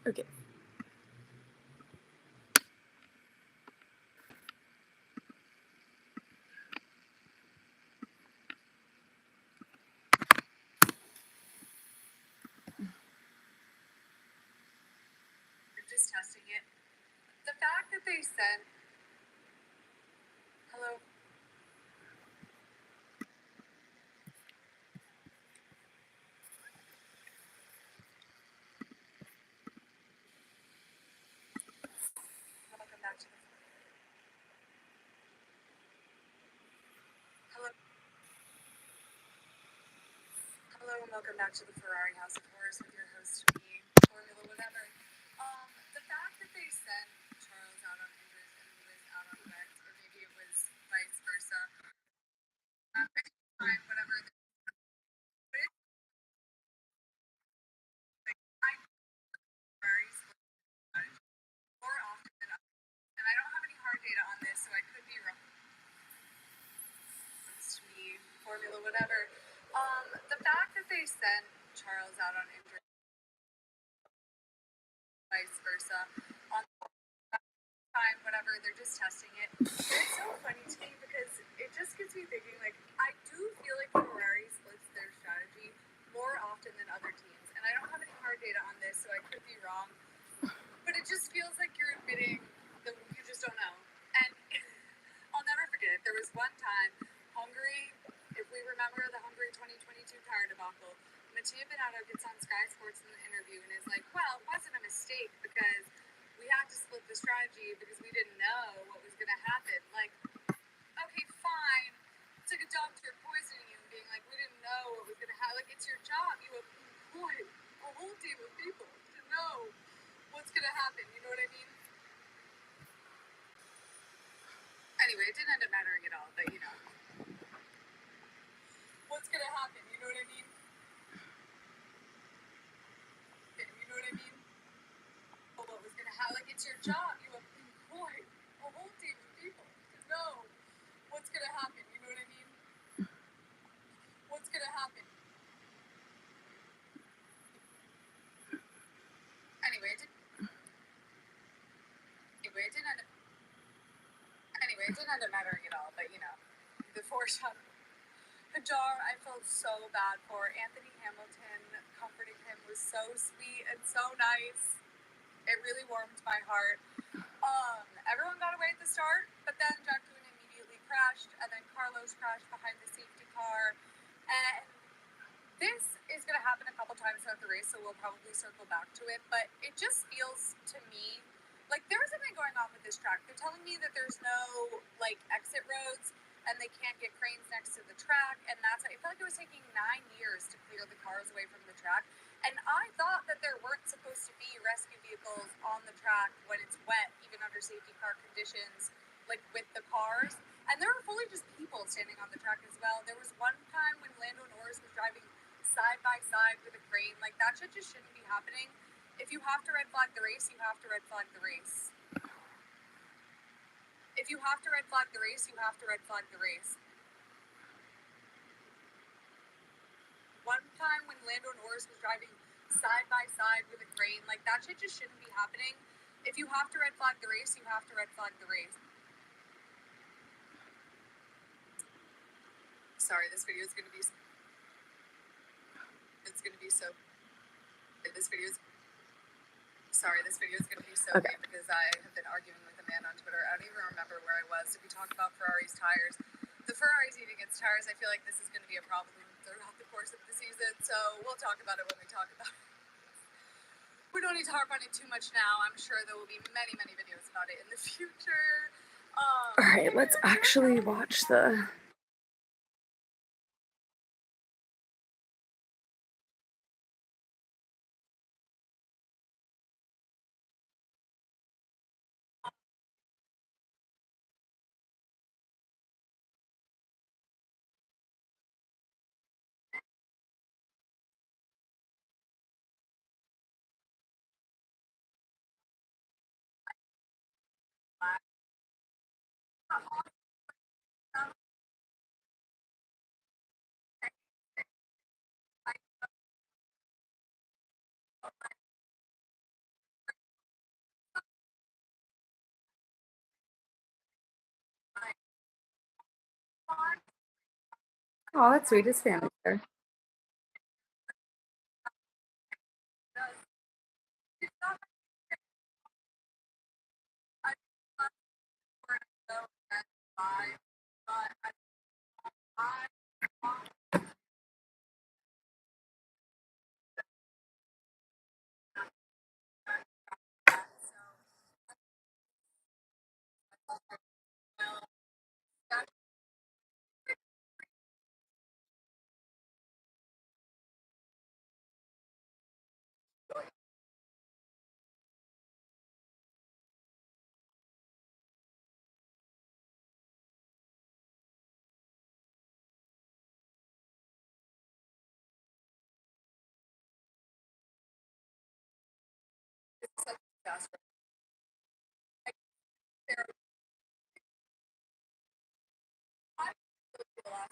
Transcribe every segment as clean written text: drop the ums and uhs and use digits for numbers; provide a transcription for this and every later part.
Okay. Just testing it. The fact that they sent hello. Welcome back to the hello. Hello and welcome back to the Ferrari House of Horrors with your host me, Formula whatever. The fact that they sent Charles out on injuries and Lewis out on wet, or maybe it was vice versa. Fine, whatever. I Ferrari's more often than others, and I don't have any hard data on this, so I could be wrong. It's me, Formula whatever. The fact that they sent Charles out on injuries, vice versa, on time, whatever, they're just testing it. It's so funny to me because it just gets me thinking, like, I do feel like Ferrari splits their strategy more often than other teams. And I don't have any hard data on this, so I could be wrong. But it just feels like you're admitting that you just don't know. And I'll never forget, there was one time, Hungary, if we remember the Hungary 2022 tire debacle, Mattia Binotto gets on Sky Sports in the interview and is like, well, it wasn't a mistake because we had to split the strategy because we didn't know what was going to happen. Like, okay, fine. It's like a doctor poisoning you and being like, we didn't know what was going to happen. Like, it's your job. You employ a whole team of people to know what's going to happen. You know what I mean? Anyway, it didn't end up mattering at all, but you know. What's going to happen? You know what I mean? You know what I mean? What was going to happen? Like, it's your job. You employ a whole team of people to know what's going to happen. You know what I mean? What's going to happen? Anyway, it didn't end up mattering at all, but you know, the four-shot Hajar, I felt so bad for. Anthony Hamilton comforting him was so sweet and so nice. It really warmed my heart. Everyone got away at the start, but then Jack Coon immediately crashed, and then Carlos crashed behind the safety car. And this is going to happen a couple times throughout the race, so we'll probably circle back to it. But it just feels to me like there's something going on with this track. They're telling me that there's no like exit roads and they can't get cranes next to the track, and that's I feel like it was taking 9 years to clear the cars away from the track. And I thought that there weren't supposed to be rescue vehicles on the track when it's wet, even under safety car conditions, like with the cars. And there were fully just people standing on the track as well. There was one time when Lando Norris was driving side by side with a crane. Like, that shit just shouldn't be happening. If you have to red flag the race, you have to red flag the race. If you have to red flag the race, you have to red flag the race. One time when Lando Norris was driving side by side with a crane, like, that shit just shouldn't be happening. If you have to red flag the race, you have to red flag the race. Sorry, this video is going to be... It's going to be so... This video is... Sorry, this video is going to be so Okay. big because I have been arguing with a man on Twitter. I don't even remember where I was. If we talk about Ferrari's tires, the Ferrari's eating its tires, I feel like this is going to be a problem throughout the course of the season. So we'll talk about it when we talk about it. We don't need to harp on it too much now. I'm sure there will be many, many videos about it in the future. All right, let's actually watch the... Oh, that's sweet. His family's there. Does it's not I love where I go and vibe, but I want that. So no, that's such a disaster. I care I feel the last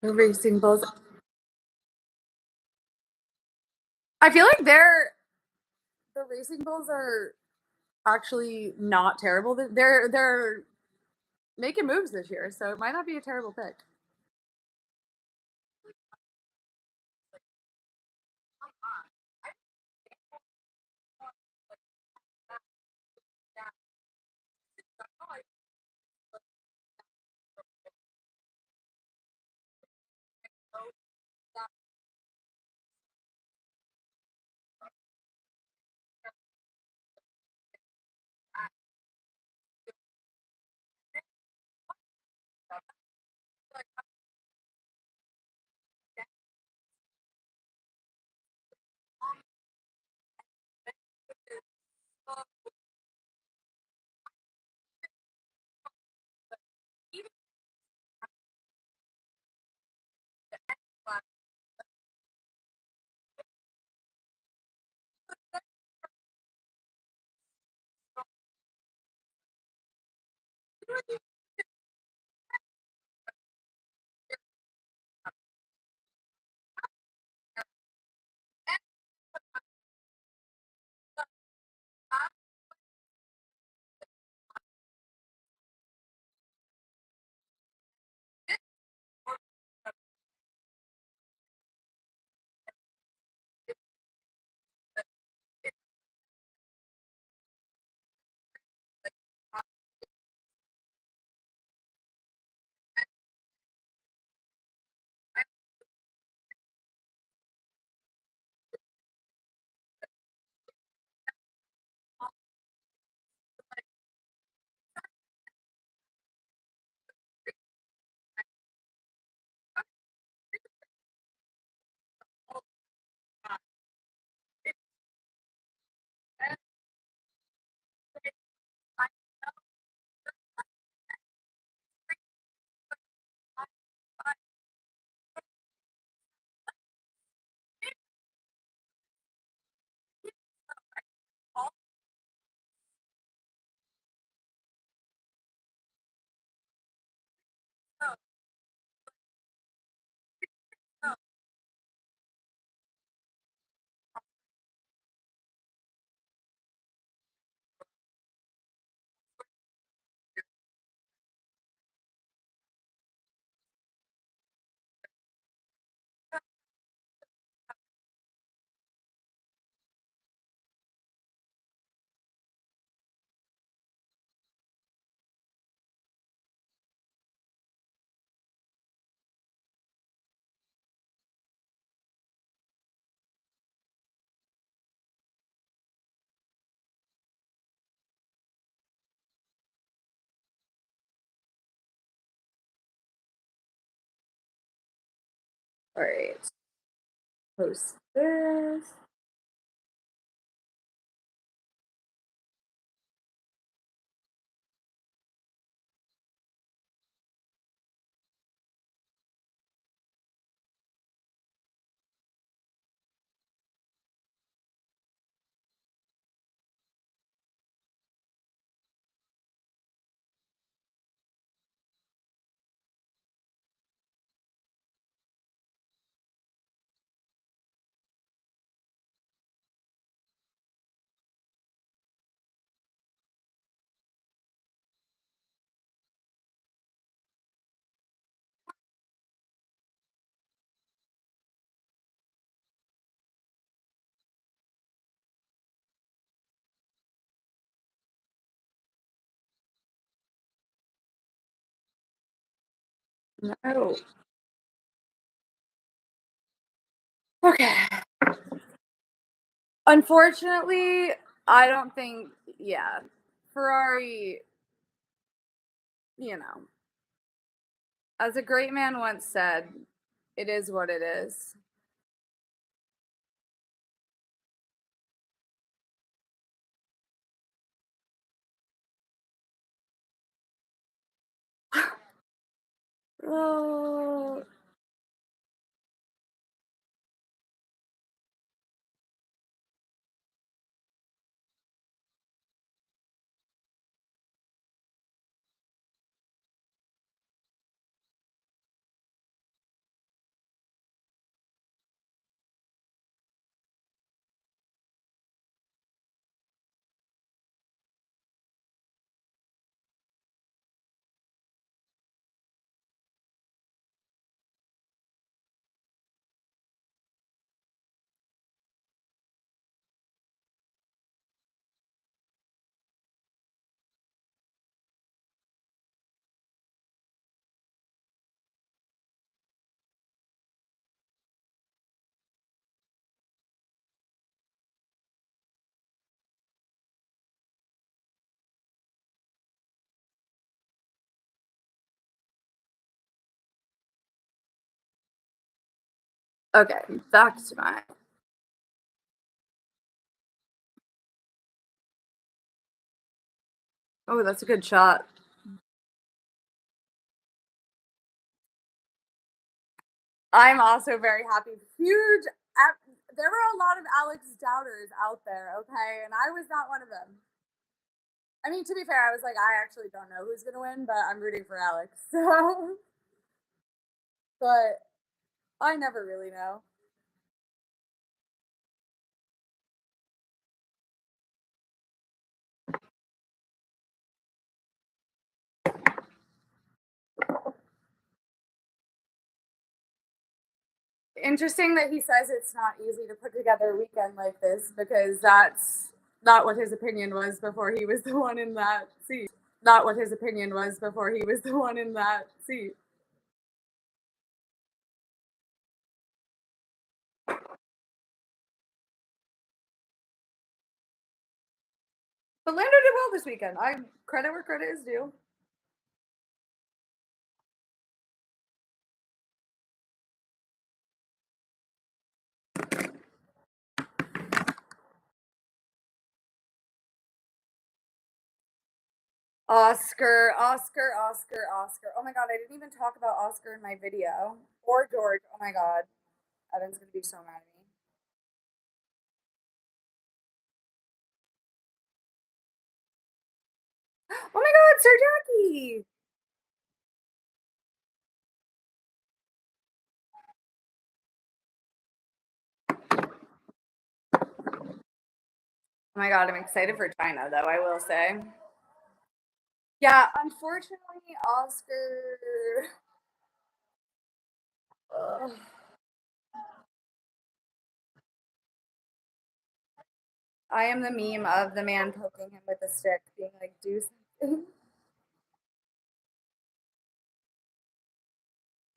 The Racing Bulls. I feel like the Racing Bulls are actually not terrible. They're making moves this year, so it might not be a terrible pick. All right, post this. No. Okay. Unfortunately, I don't think yeah. Ferrari, you know, as a great man once said, it is what it is. Oh, okay, back to my oh, that's a good shot. I'm also very happy. Huge there were a lot of Alex doubters out there, okay, and I was not one of them. I mean, to be fair, I was like, I actually don't know who's gonna win, but I'm rooting for Alex. So, but I never really know. Interesting that he says it's not easy to put together a weekend like this because that's not what his opinion was before he was the one in that seat. Not what his opinion was before he was the one in that seat. But Lando did well this weekend. I credit where credit is due. Oscar, Oscar, Oscar, Oscar. Oh my god, I didn't even talk about Oscar in my video. Or George. Oh my god. Evan's gonna be so mad at me. Oh my god, Sir Jackie! Oh my god, I'm excited for China though, I will say. Yeah, unfortunately, Oscar. Ugh. I am the meme of the man poking him with a stick, being like, do something.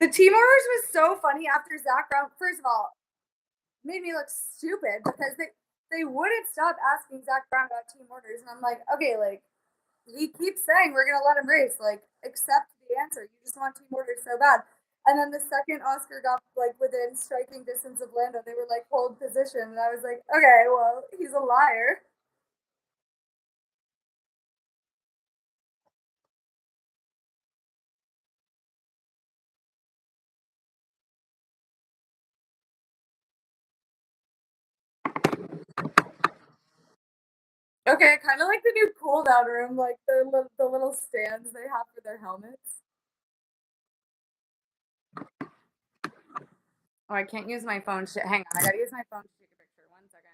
The team orders was so funny after Zach Brown. First of all, made me look stupid because they wouldn't stop asking Zach Brown about team orders, and I'm like, okay, like he keeps saying we're gonna let him race, like accept the answer. You just want team orders so bad. And then the second Oscar got like within striking distance of Lando, they were like hold position, and I was like, okay, well he's a liar. Okay, kind of like the new cool down room, like the little stands they have for their helmets. Oh, I can't use my phone. Hang on, I gotta use my phone to take a picture. 1 second.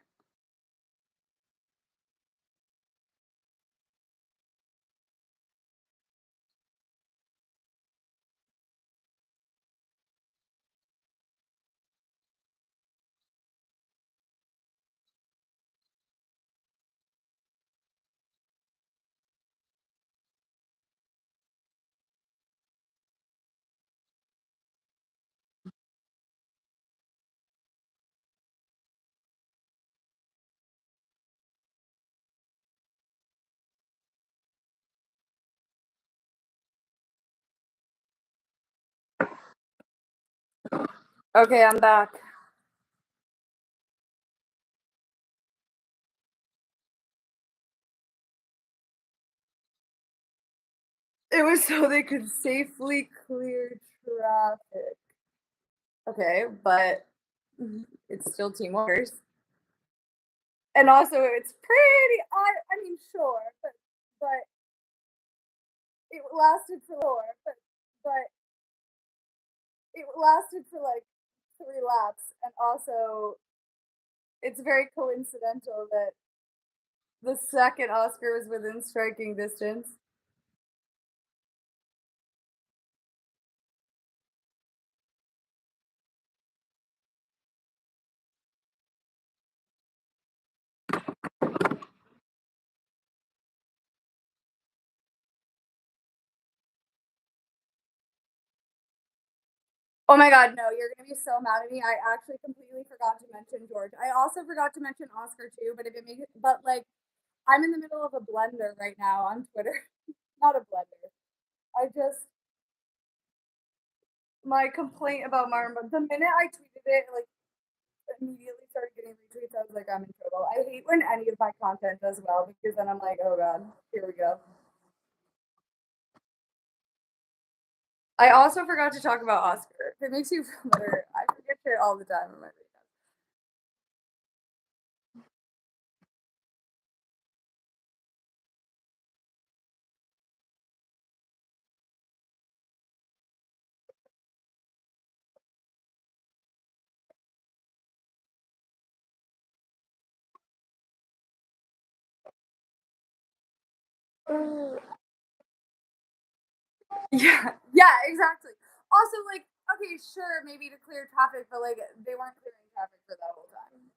Okay, I'm back. It was so they could safely clear traffic. Okay, but it's still team orders. And also it's pretty I mean, sure, but it lasted for more, but it lasted for like 3 laps, and also it's very coincidental that the second Oscar was within striking distance. Oh my god, no, you're gonna be so mad at me. I actually completely forgot to mention George. I also forgot to mention Oscar too, but if it makes it, but like I'm in the middle of a blender right now on Twitter. Not a blender. I just my complaint about Martin, but the minute I tweeted it, like immediately started getting retweets. I was like, I'm in trouble. I hate when any of my content does well because then I'm like, oh god, here we go. I also forgot to talk about Oscar. If it makes you feel better, I forget shit all the time on my video. Yeah, yeah, exactly. Also, like, okay, sure, maybe to clear traffic, but like they weren't clearing traffic for that whole time.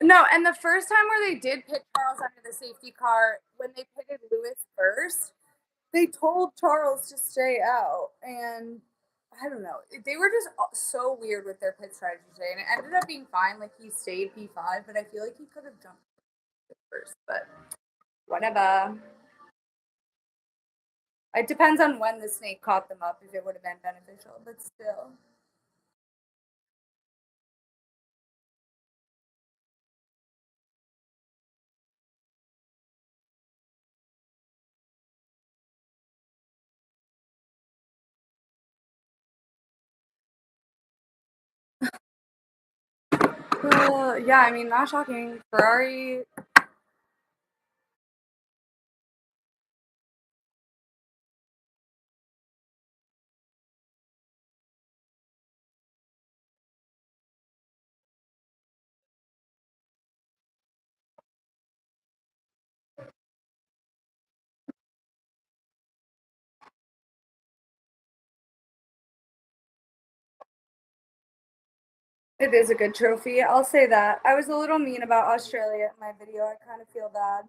No, and the first time where they did pit Charles under the safety car, when they pitted Lewis first, they told Charles to stay out, and I don't know. They were just so weird with their pit strategy today, and it ended up being fine. Like he stayed P5, but I feel like he could have jumped first. But whatever. It depends on when the snake caught them up if it would have been beneficial, but still. Yeah, I mean, not shocking. Ferrari. It is a good trophy. I'll say that. I was a little mean about Australia in my video. I kind of feel bad.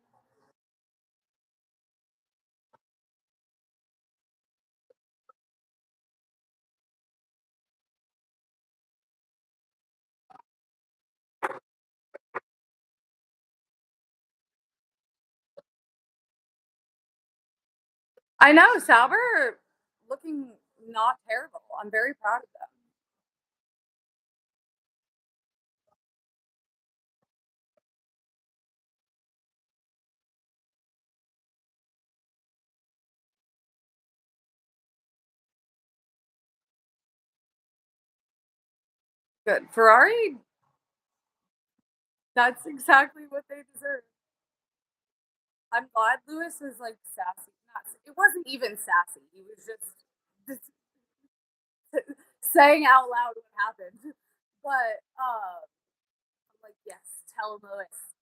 I know Sauber looking not terrible. I'm very proud of them. Good. Ferrari, that's exactly what they deserve. I'm glad Lewis was like sassy. Not, it wasn't even sassy. He was just saying out loud what happened. But I'm like, yes, tell Lewis.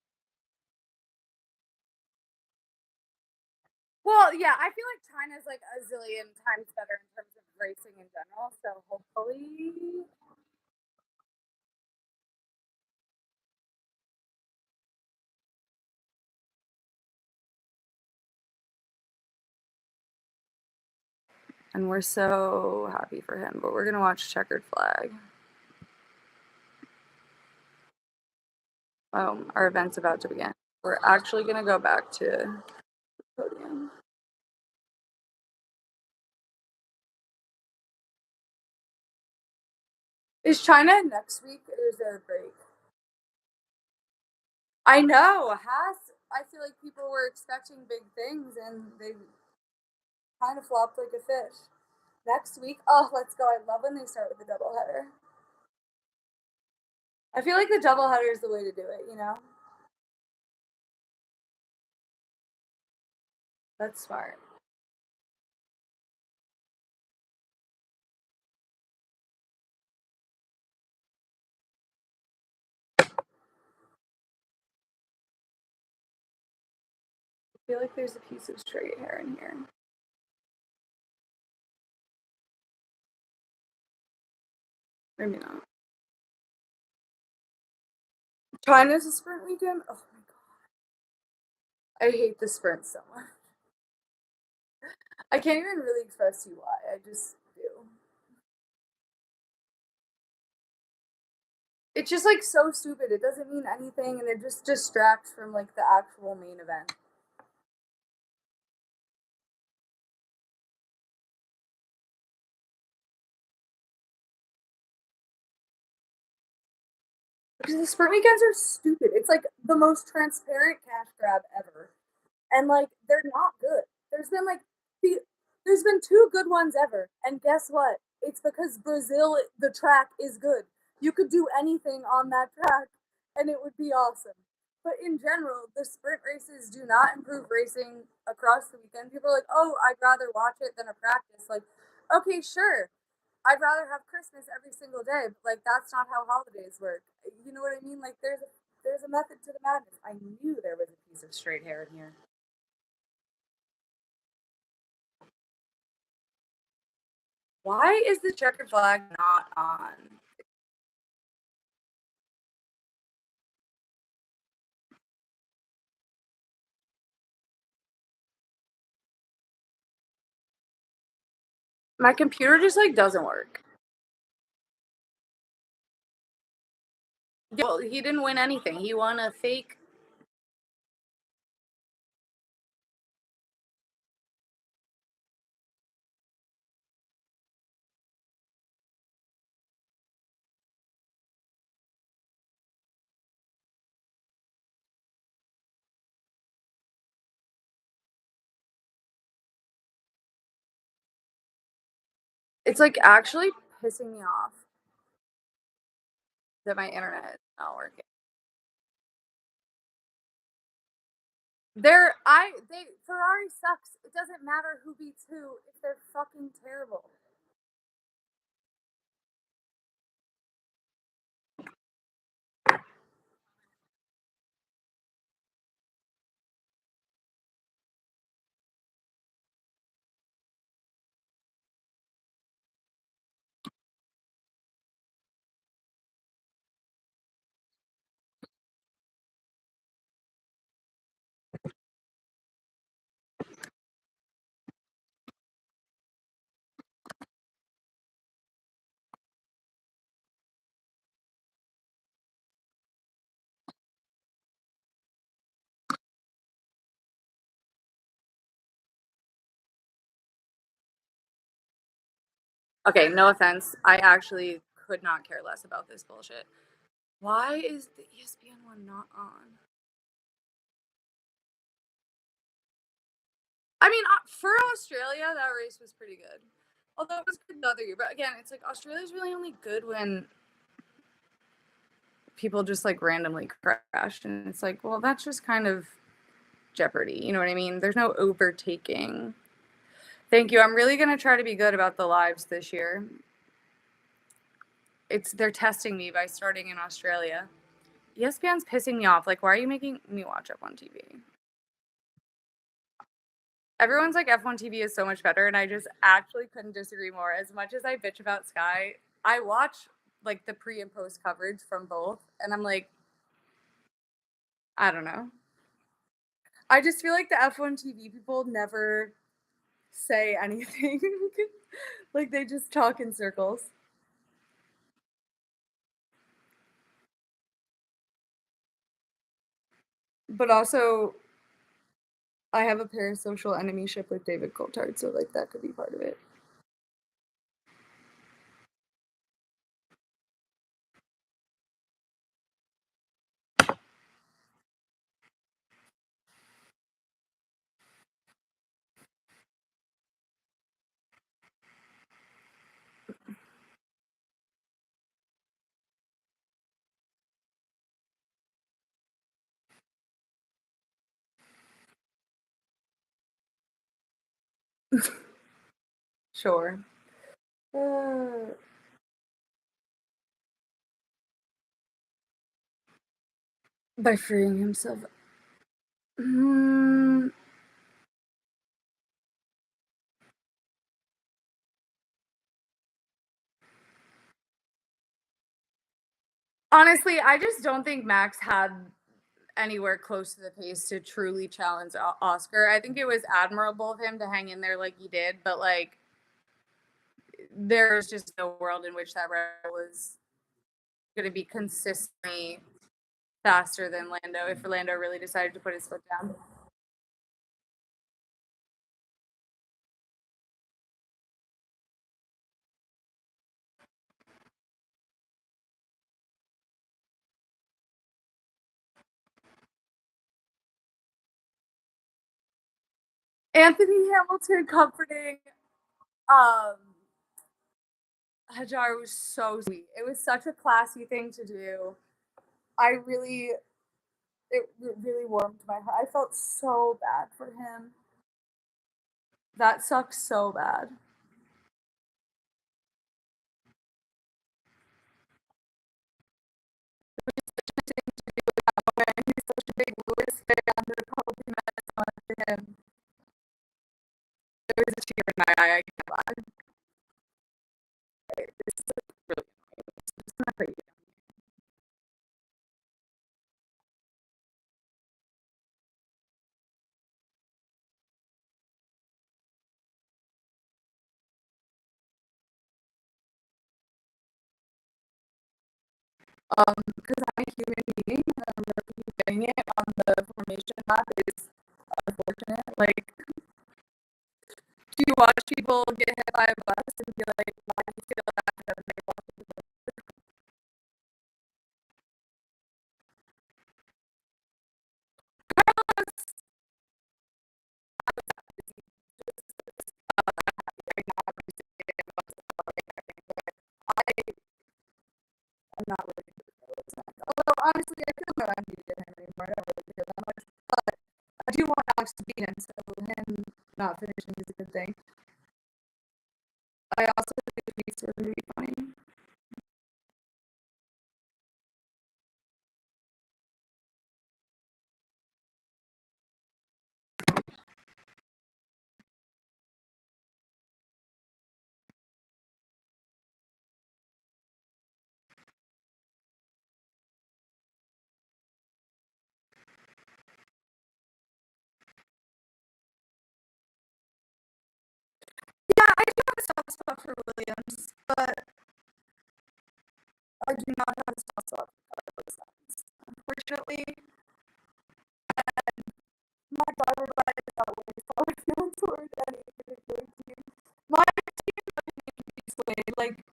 Well, yeah, I feel like China's like a zillion times better in terms of racing in general. So hopefully, And we're so happy for him, but we're gonna watch Checkered Flag. Oh, our event's about to begin. We're actually gonna go back to the podium. Is China next week or is there a break? I know. I feel like people were expecting big things and they kind of flopped like a fish. Next week, oh, let's go. I love when they start with the doubleheader. I feel like the doubleheader is the way to do it, you know? That's smart. I feel like there's a piece of straight hair in here. Maybe not. China's a sprint weekend? Oh my god. I hate the sprint so much. I can't even really express to you why. I just do. It's just like so stupid. It doesn't mean anything and it just distracts from like the actual main event. Because the sprint weekends are stupid. It's like the most transparent cash grab ever. And like they're not good. There's been two good ones ever. And guess what? It's because Brazil the track is good. You could do anything on that track and it would be awesome. But in general, the sprint races do not improve racing across the weekend. People are like, "Oh, I'd rather watch it than a practice." Like, okay, sure. I'd rather have Christmas every single day, but like that's not how holidays work. You know what I mean? Like there's a method to the madness. I knew there was a piece of straight hair in here. Why is the checkered flag not on? My computer just like doesn't work. Well, he didn't win anything. He won a fake. It's like actually pissing me off that my internet is not working. Ferrari sucks. It doesn't matter who beats who if they're fucking terrible. Okay, no offense. I actually could not care less about this bullshit. Why is the ESPN one not on? I mean, for Australia, that race was pretty good. Although it was good the other year. But again, it's like Australia's really only good when people just like randomly crash. And it's like, well, that's just kind of Jeopardy. You know what I mean? There's no overtaking. Thank you. I'm really going to try to be good about the lives this year. They're testing me by starting in Australia. ESPN's pissing me off. Like, why are you making me watch F1 TV? Everyone's like F1 TV is so much better, and I just actually couldn't disagree more. As much as I bitch about Sky, I watch like the pre and post coverage from both, and I'm like, I don't know. I just feel like the F1 TV people never say anything. Like they just talk in circles. But also, I have a parasocial enemyship with David Coulthard, so like that could be part of it. Sure. Uh, by freeing himself. Mm, honestly, I just don't think Max had anywhere close to the pace to truly challenge Oscar. I think it was admirable of him to hang in there like he did, but like there's just no world in which that Red was going to be consistently faster than Lando if Lando really decided to put his foot down. Anthony Hamilton comforting um Hajar was so sweet. It was such a classy thing to do. I really it really warmed my heart. I felt so bad for him. That sucks so bad. He's such a big Lewis fan that probably meant so much to him. There was a tear in my eye. I can't lie. This is really it's not great. Because I'm a human being and I'm really getting it on the formation map is unfortunate. Like, do you watch people get hit by a bus and be like, why do you feel that? And they walk into the I'm not really into the roads. Although honestly, I feel no envy to him anymore. I don't really care that much. But I do want Alex to beat him, so him not finishing is a good thing. I also think the tweets were really funny. Yeah, I do have a soft spot for Williams, but I do not have a soft spot for Carlos Sainz. Unfortunately, my driver bias outweighs how I feel toward any particular team. My team opinion can be swayed. Like,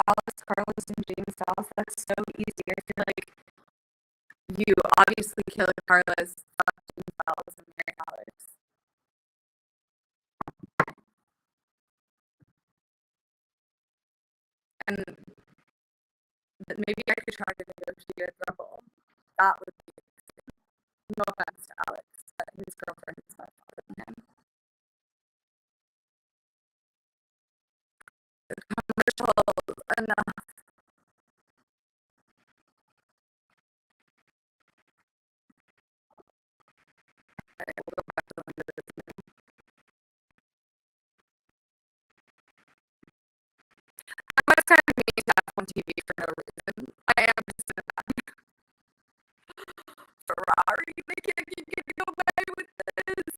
Alex, Carlos, and James Dallas, that's so easy. I feel like you obviously kill Carlos, fuck James Dallas, and marry Alex. And maybe I could try to negotiate a couple. That would be no offense to Alex, but his girlfriend is much hotter than him. Commercial enough. need to have on TV for no reason. I am just a Ferrari. They can't keep getting away with this.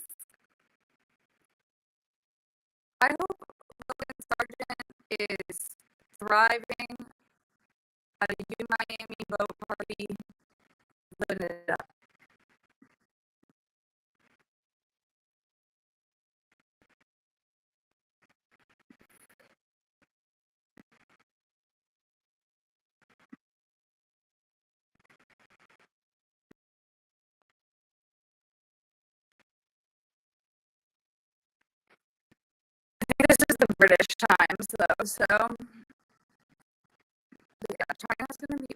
I hope Logan Sargent is thriving at a U Miami boat party, living it up. This is the British Times, though, so yeah, China's gonna be.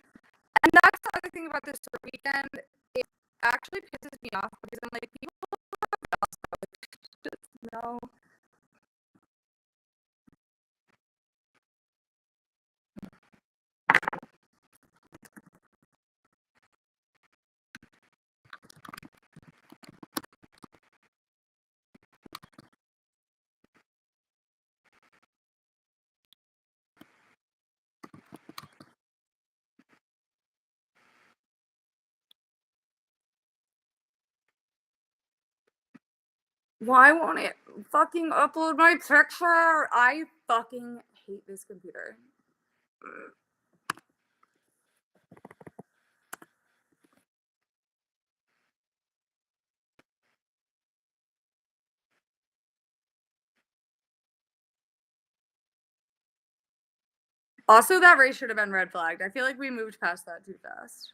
And that's the other thing about this weekend. It actually pisses me off because I'm like, people just know. Why won't it fucking upload my picture? I fucking hate this computer. Also, that race should have been red flagged. I feel like we moved past that too fast.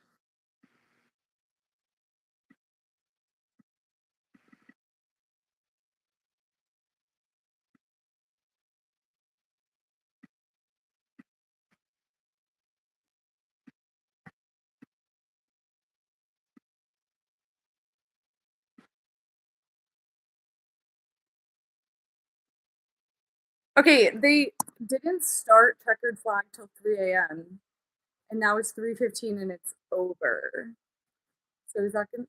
Okay, they didn't start checkered flag till 3 a.m. and now it's 3:15 and it's over. So is that gonna?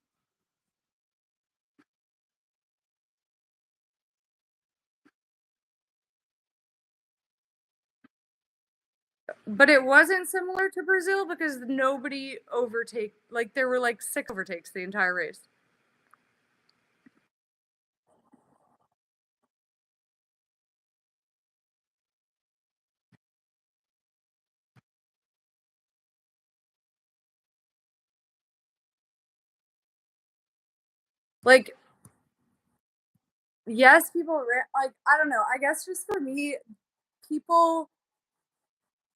But it wasn't similar to Brazil because nobody overtake. Like there were like 6 overtakes the entire race. Like, yes, people like I don't know. I guess just for me, people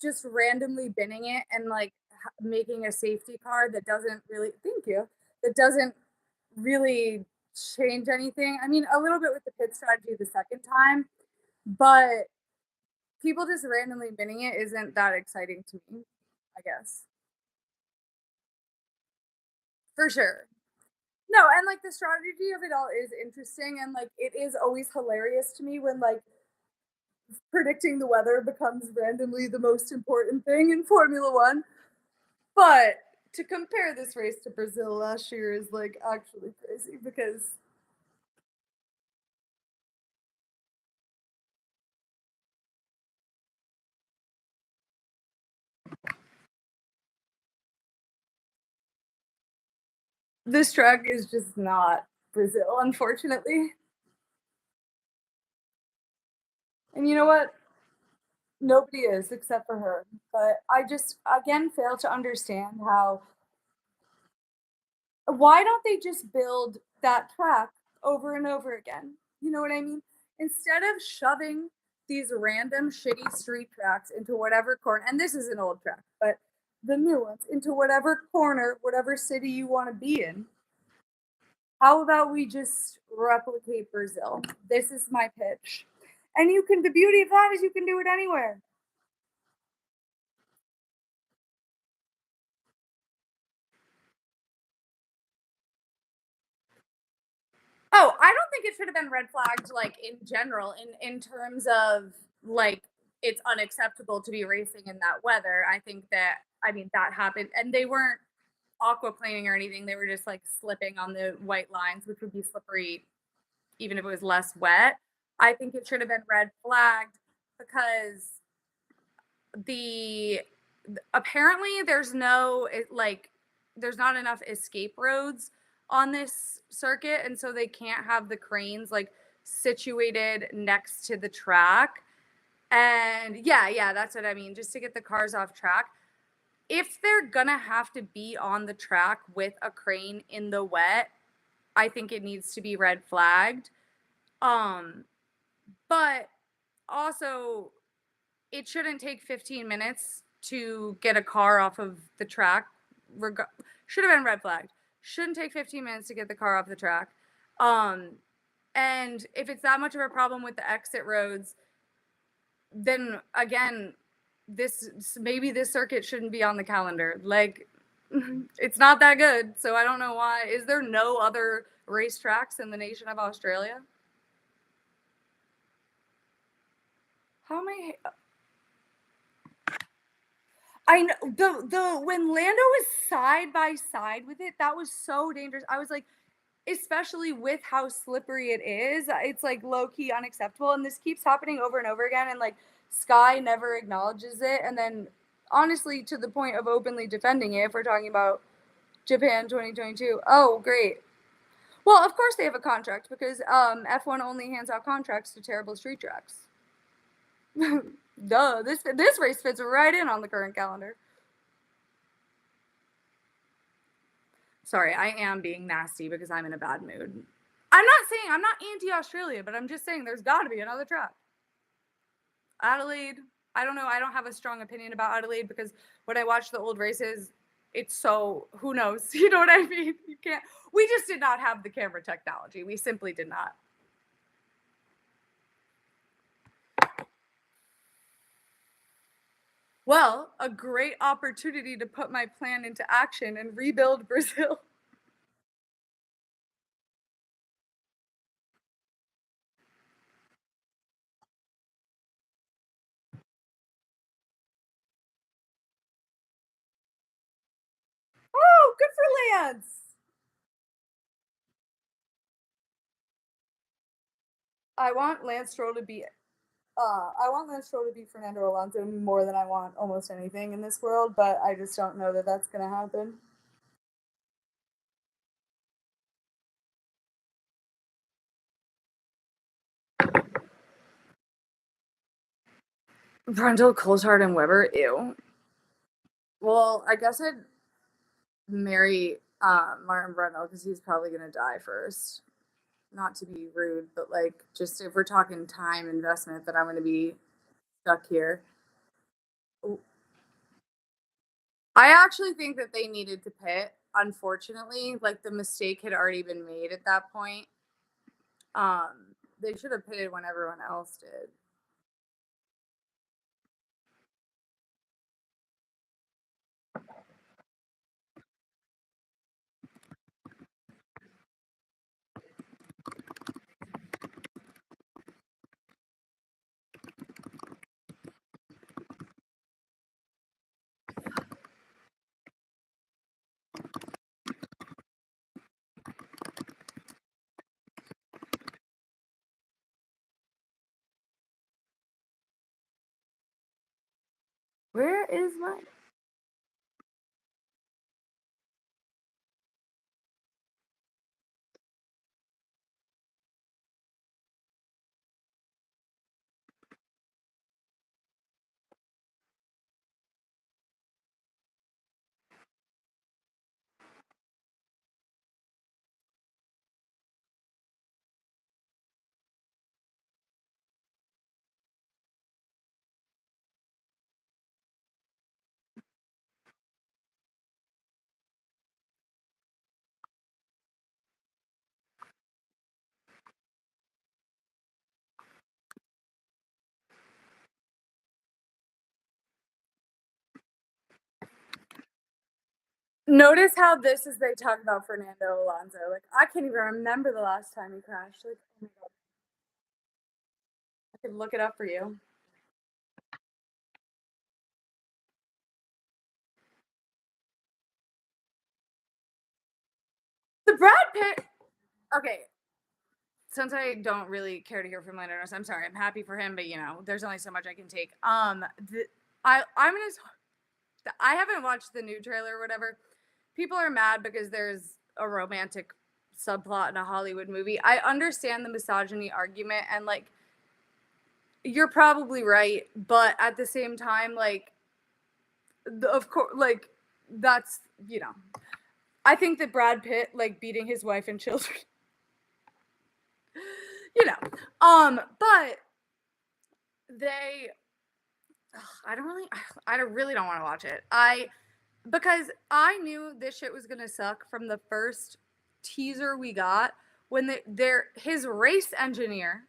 just randomly binning it and like making a safety car that doesn't really thank you that doesn't really change anything. I mean, a little bit with the pit strategy the second time, but people just randomly binning it isn't that exciting to me, I guess. For sure. No, and like the strategy of it all is interesting and like it is always hilarious to me when like predicting the weather becomes randomly the most important thing in Formula One. But to compare this race to Brazil last year is like actually crazy because this track is just not Brazil, unfortunately. And you know what? Nobody is except for her. But I just again fail to understand how why don't they just build that track over and over again? You know what I mean? Instead of shoving these random shitty street tracks into whatever corner, and this is an old track, but the new ones into whatever corner, whatever city you want to be in. How about we just replicate Brazil? This is my pitch. And you can, the beauty of that is you can do it anywhere. Oh, I don't think it should have been red flagged like in general in terms of like it's unacceptable to be racing in that weather. I think that I mean that happened and they weren't aquaplaning or anything. They were just like slipping on the white lines, which would be slippery even if it was less wet. I think it should have been red flagged because apparently there's there's not enough escape roads on this circuit, and so they can't have the cranes like situated next to the track. And yeah, that's what I mean, just to get the cars off track. If they're gonna have to be on the track with a crane in the wet, I think it needs to be red flagged. But also it shouldn't take 15 minutes to get a car off of the track. Should have been red flagged. Shouldn't take 15 minutes to get the car off the track. And if it's that much of a problem with the exit roads, then again, maybe this circuit shouldn't be on the calendar. Like, it's not that good. So I don't know why. Is there no other racetracks in the nation of Australia? How am I know the when Lando was side by side with it, that was so dangerous. I was like, especially with how slippery it is, it's like low key unacceptable. And this keeps happening over and over again. And like Sky never acknowledges it. And then honestly, to the point of openly defending it, if we're talking about Japan 2022, oh, great. Well, of course they have a contract because F1 only hands out contracts to terrible street tracks. Duh, this race fits right in on the current calendar. Sorry, I am being nasty because I'm in a bad mood. I'm not anti-Australia, but I'm just saying there's got to be another track. Adelaide, I don't know. I don't have a strong opinion about Adelaide because when I watch the old races, it's so, who knows? You know what I mean? We just did not have the camera technology. We simply did not. Well, a great opportunity to put my plan into action and rebuild Brazil. Oh, good for Lance. I want Lance Stroll to be Fernando Alonso more than I want almost anything in this world, but I just don't know that that's going to happen. Brundle, Coulthard, and Weber. Ew. Well, I guess I'd marry Martin Brundle because he's probably going to die first. Not to be rude, but like just if we're talking time investment, that I'm going to be stuck here. I actually think that they needed to pit. Unfortunately, like the mistake had already been made at that point. They should have pitted when everyone else did. Where is my? Notice how this is they talk about Fernando Alonso. Like I can't even remember the last time he crashed. Like, oh my god. I could look it up for you. The Brad Pitt. Okay. Since I don't really care to hear from Lando Norris, I'm sorry. I'm happy for him, but you know, there's only so much I can take. I'm gonna. I haven't watched the new trailer or whatever. People are mad because there's a romantic subplot in a Hollywood movie. I understand the misogyny argument, and like, you're probably right, but at the same time, like, of course, like, that's, you know, I think that Brad Pitt, like, beating his wife and children, you know, but they, I really don't want to watch it. Because I knew this shit was gonna suck from the first teaser we got when his race engineer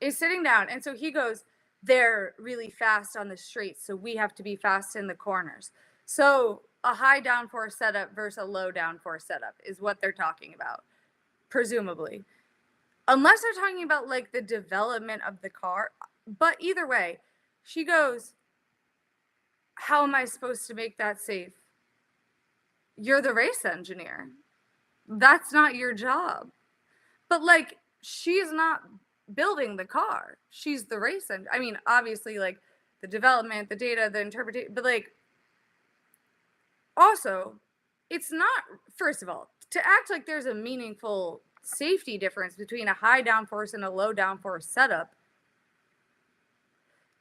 is sitting down, and so he goes, "They're really fast on the straights, so we have to be fast in the corners." So a high downforce setup versus a low downforce setup is what they're talking about, presumably. Unless they're talking about like the development of the car. But either way, she goes, "How am I supposed to make that safe? You're the race engineer. That's not your job." But like, she's not building the car. She's the race engineer. I mean, obviously, like the development, the data, the interpretation, but like, also, it's not, first of all, to act like there's a meaningful safety difference between a high downforce and a low downforce setup.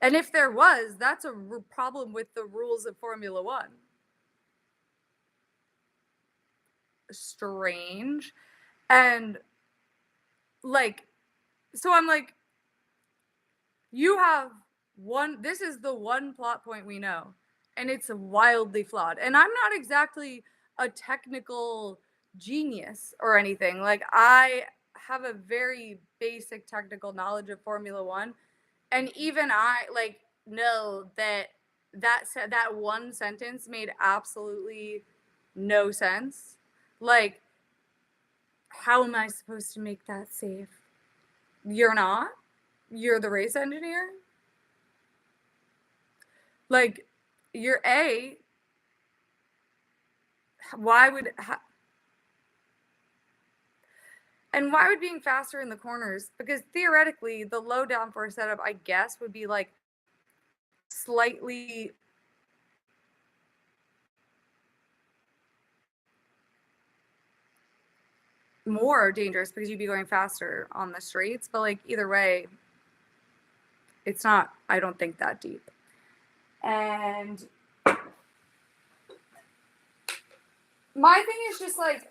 And if there was, that's a problem with the rules of Formula One. Strange. And like, so I'm like, you have this is the one plot point we know, and it's wildly flawed. And I'm not exactly a technical genius or anything. Like, I have a very basic technical knowledge of Formula One, and even I like know that one sentence made absolutely no sense. Like, how am I supposed to make that safe? You're not? You're the race engineer? Like, you're why would and why would being faster in the corners? Because theoretically, the low downforce setup, I guess, would be like slightly more dangerous because you'd be going faster on the straights. But like, either way, it's not, I don't think, that deep. And my thing is just like,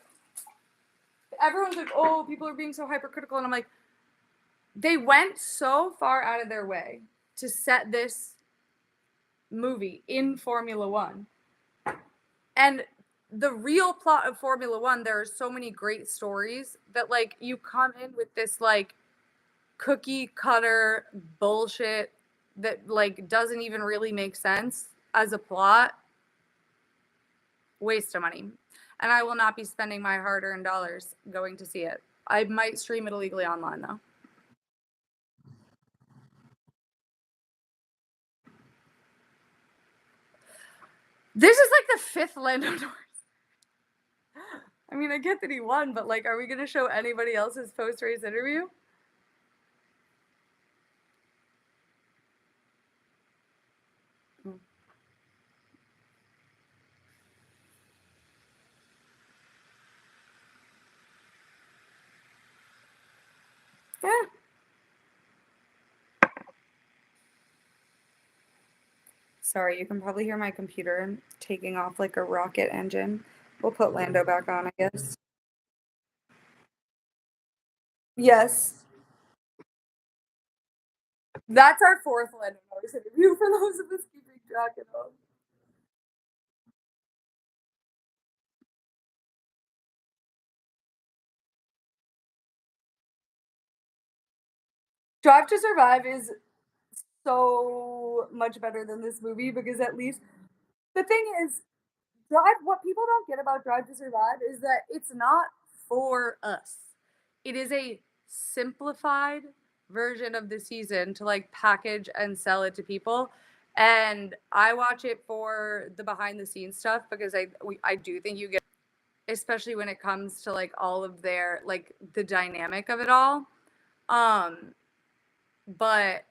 everyone's like, oh, people are being so hypercritical. And I'm like, they went so far out of their way to set this movie in Formula One. And the real plot of Formula One, there are so many great stories that like you come in with this like cookie cutter bullshit that like doesn't even really make sense as a plot. Waste of money. And I will not be spending my hard-earned dollars going to see it. I might stream it illegally online though. This is like the 5th Lando Norris. I mean, I get that he won, but like, are we gonna show anybody else's post-race interview? Yeah. Sorry, you can probably hear my computer taking off like a rocket engine. We'll put Lando back on, I guess. Yes. That's our 4th Lando Norris interview for those of us keeping track at home. Drive to Survive is so much better than this movie because at least the thing is, what people don't get about Drive to Survive is that it's not for us. It is a simplified version of the season to like package and sell it to people. And I watch it for the behind the scenes stuff because I do think you get, especially when it comes to like all of their like the dynamic of it all. But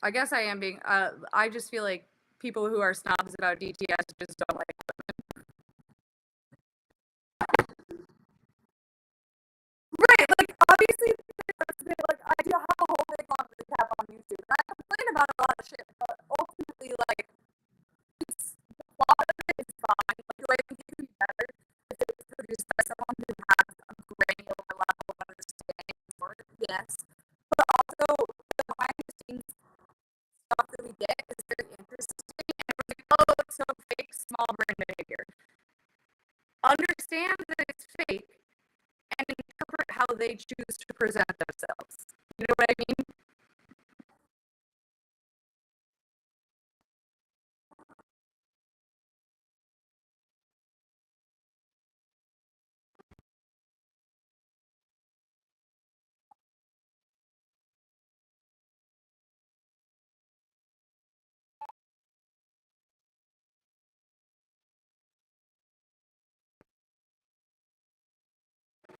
I guess I am being. I just feel like people who are snobs about DTS just don't like. Right, like obviously, like I do have a whole big long recap on YouTube, and I complain about a lot of shit, but ultimately, like, it's the plot of it is fine. Like, do I think it could be better if it was produced by someone who has a granular level of understanding? Yes, but also the behind the scenes stuff that we get is very interesting, and we're like, oh, it's so fake, small brain behavior. Understand that it's fake and interpret how they choose to present themselves. You know what I mean?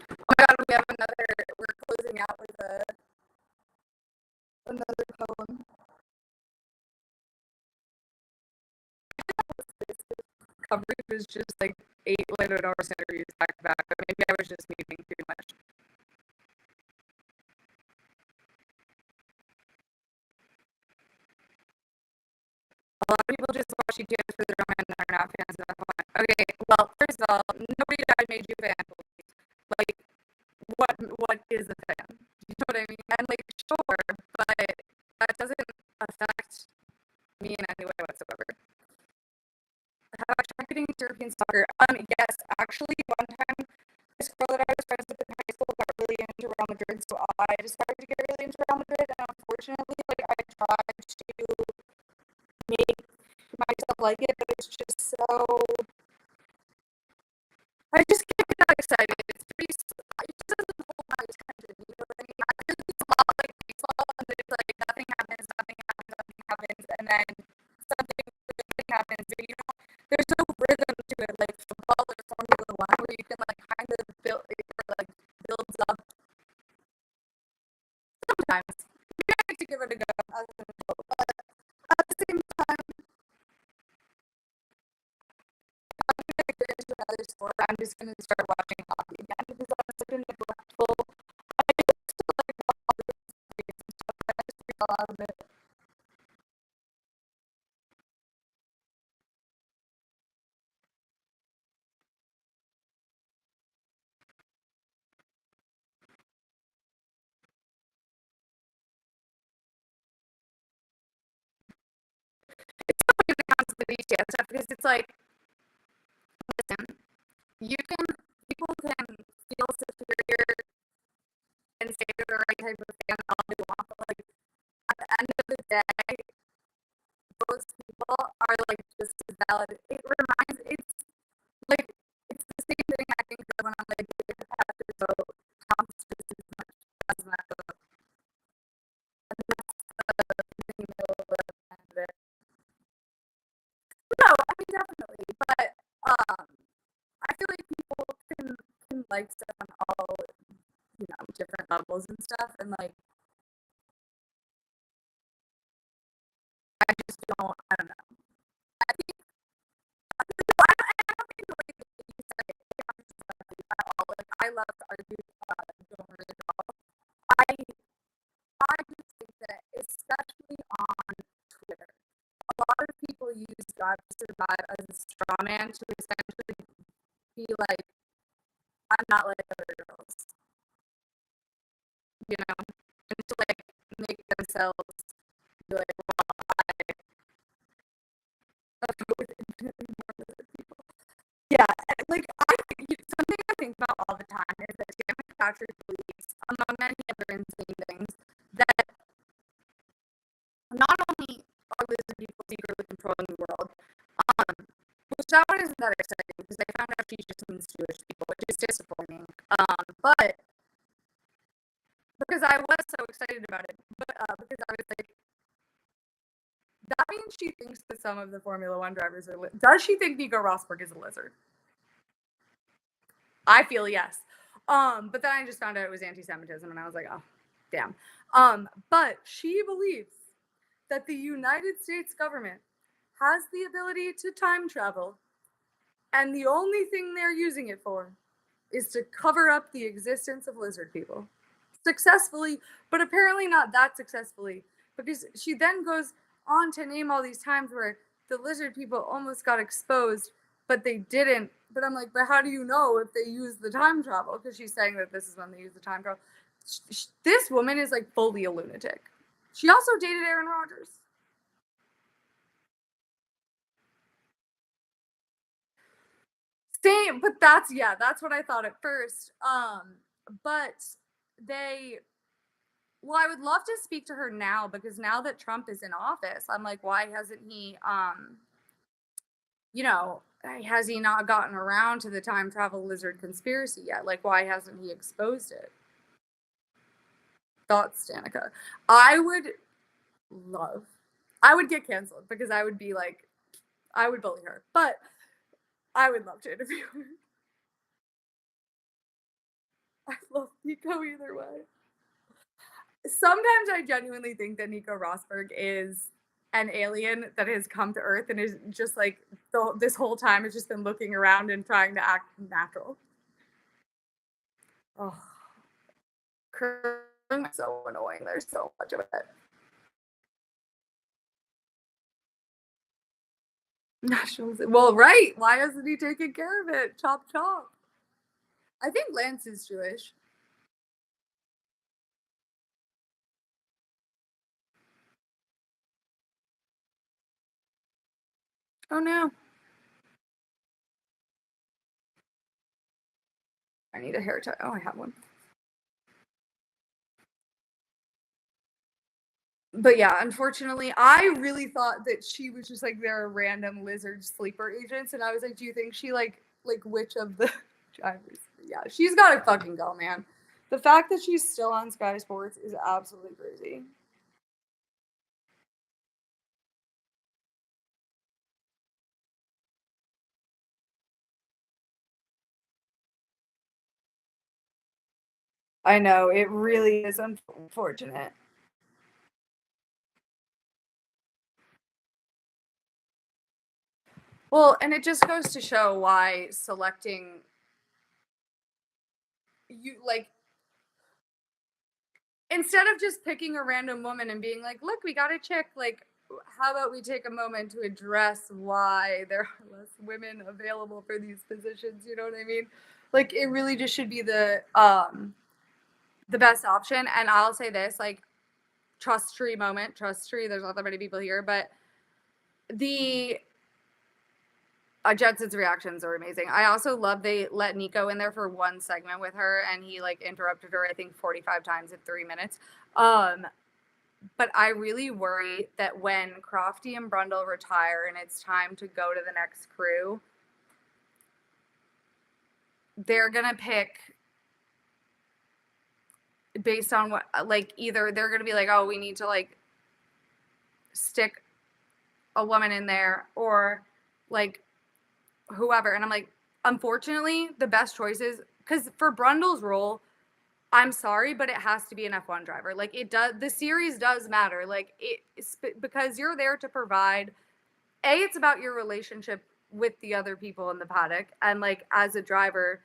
Oh my god, we have we're closing out with another poem. Coverage was just like 8 Lando Norris interviews back to back, but maybe I was just meeting too much. A lot of people just watch DTS for the drama and are not fans of F1. Okay, well, first of all, nobody died made you a fan. Like, what is a fan? You know what I mean? And like, sure, but that doesn't affect me in any way whatsoever. Have I tried getting into European soccer? Yes, actually, one time, this girl that I was friends with in high school got really into Real Madrid, so I decided to get really into Real Madrid, and unfortunately, like, I tried to make myself like it, but it's just so. I just can't get that excited. It's pretty. It just doesn't hold my attention. You know what I mean? I feel like it's a lot like baseball, and it's like nothing happens, and then something really happens. But you know, there's no rhythm to it, like football or Formula One, where you can like kind of build, like builds up. Sometimes you have to give it a go as an adult, but at the same time, if I'm gonna get into another sport, I'm just gonna start watching hockey again because I'm such a neglectful. I used to like all the games and stuff, but I just feel out of it. It's so funny when it comes to the BTS stuff because it's like, listen, people can feel superior and say they're the right type of fan all they want, but like at the end of the day, those people are like just as valid. It's like it's the same thing I think that when I'm like have to go counts just as much as my vote. And that's the thing that will end it. No, I mean definitely, but I feel like people can like stuff on all different levels and stuff, and like I just don't. I don't know. I think I don't think the way that you said it at all. Like I love to argue. Don't really at all. I just think that especially on Twitter, a lot of people use Drive to Survive as a straw man to essentially be like, I'm not like other girls, you know, and to like make themselves be like, well, yeah, like something I think about all the time is that Danica Patrick believes, among many other insane things, that not only are lizard people secretly controlling the world, which that one isn't that exciting because I found out she just means Jewish people, which is disappointing. But because I was so excited about it, but because I was like, that means she thinks that some of the Formula One drivers are. Does she think Nico Rosberg is a lizard? I feel yes. But then I just found out it was anti-Semitism, and I was like, oh, damn. But she believes that the United States government has the ability to time travel, and the only thing they're using it for is to cover up the existence of lizard people. Successfully, but apparently not that successfully, because she then goes on to name all these times where the lizard people almost got exposed, but they didn't. But I'm like, but how do you know if they use the time travel? Because she's saying that this is when they use the time travel. This woman is like fully a lunatic. She also dated Aaron Rodgers. Same, but that's what I thought at first. But they well, I would love to speak to her now because now that Trump is in office, I'm like, why hasn't he you know, has he not gotten around to the time travel lizard conspiracy yet? Like, why hasn't he exposed it? Thoughts, Danica? I would love, I would get canceled because I would be like, I would bully her, but I would love to interview her. I love Nico either way. Sometimes I genuinely think that Nico Rosberg is an alien that has come to Earth and is just like this whole time has just been looking around and trying to act natural. Oh, curling is so annoying. There's so much of it. Nationals. Well, right. Why hasn't he taken care of it? Chop chop. I think Lance is Jewish. Oh no. I need a haircut. Oh, I have one. But yeah, unfortunately, I really thought that she was just like their random lizard sleeper agents, and I was like, do you think she like which of the drivers? Yeah, she's got to fucking go, man. The fact that she's still on Sky Sports is absolutely crazy. I know it really is unfortunate. Well, and it just goes to show why selecting you like instead of just picking a random woman and being like, look, we got a chick, like, how about we take a moment to address why there are less women available for these positions? You know what I mean? Like, it really just should be the best option. And I'll say this, like, trust tree moment, trust tree. There's not that many people here, but the Jensen's reactions are amazing. I also love they let Nico in there for one segment with her, and he like interrupted her, I think 45 times in 3 minutes. But I really worry that when Crofty and Brundle retire and it's time to go to the next crew, they're gonna pick based on what, like, either they're gonna be like, oh, we need to like stick a woman in there, or like whoever. And I'm like, unfortunately, the best choice is because for Brundle's role, I'm sorry, but it has to be an F1 driver. Like, it does, the series does matter. Like, it's because you're there to provide. It's about your relationship with the other people in the paddock, and like as a driver,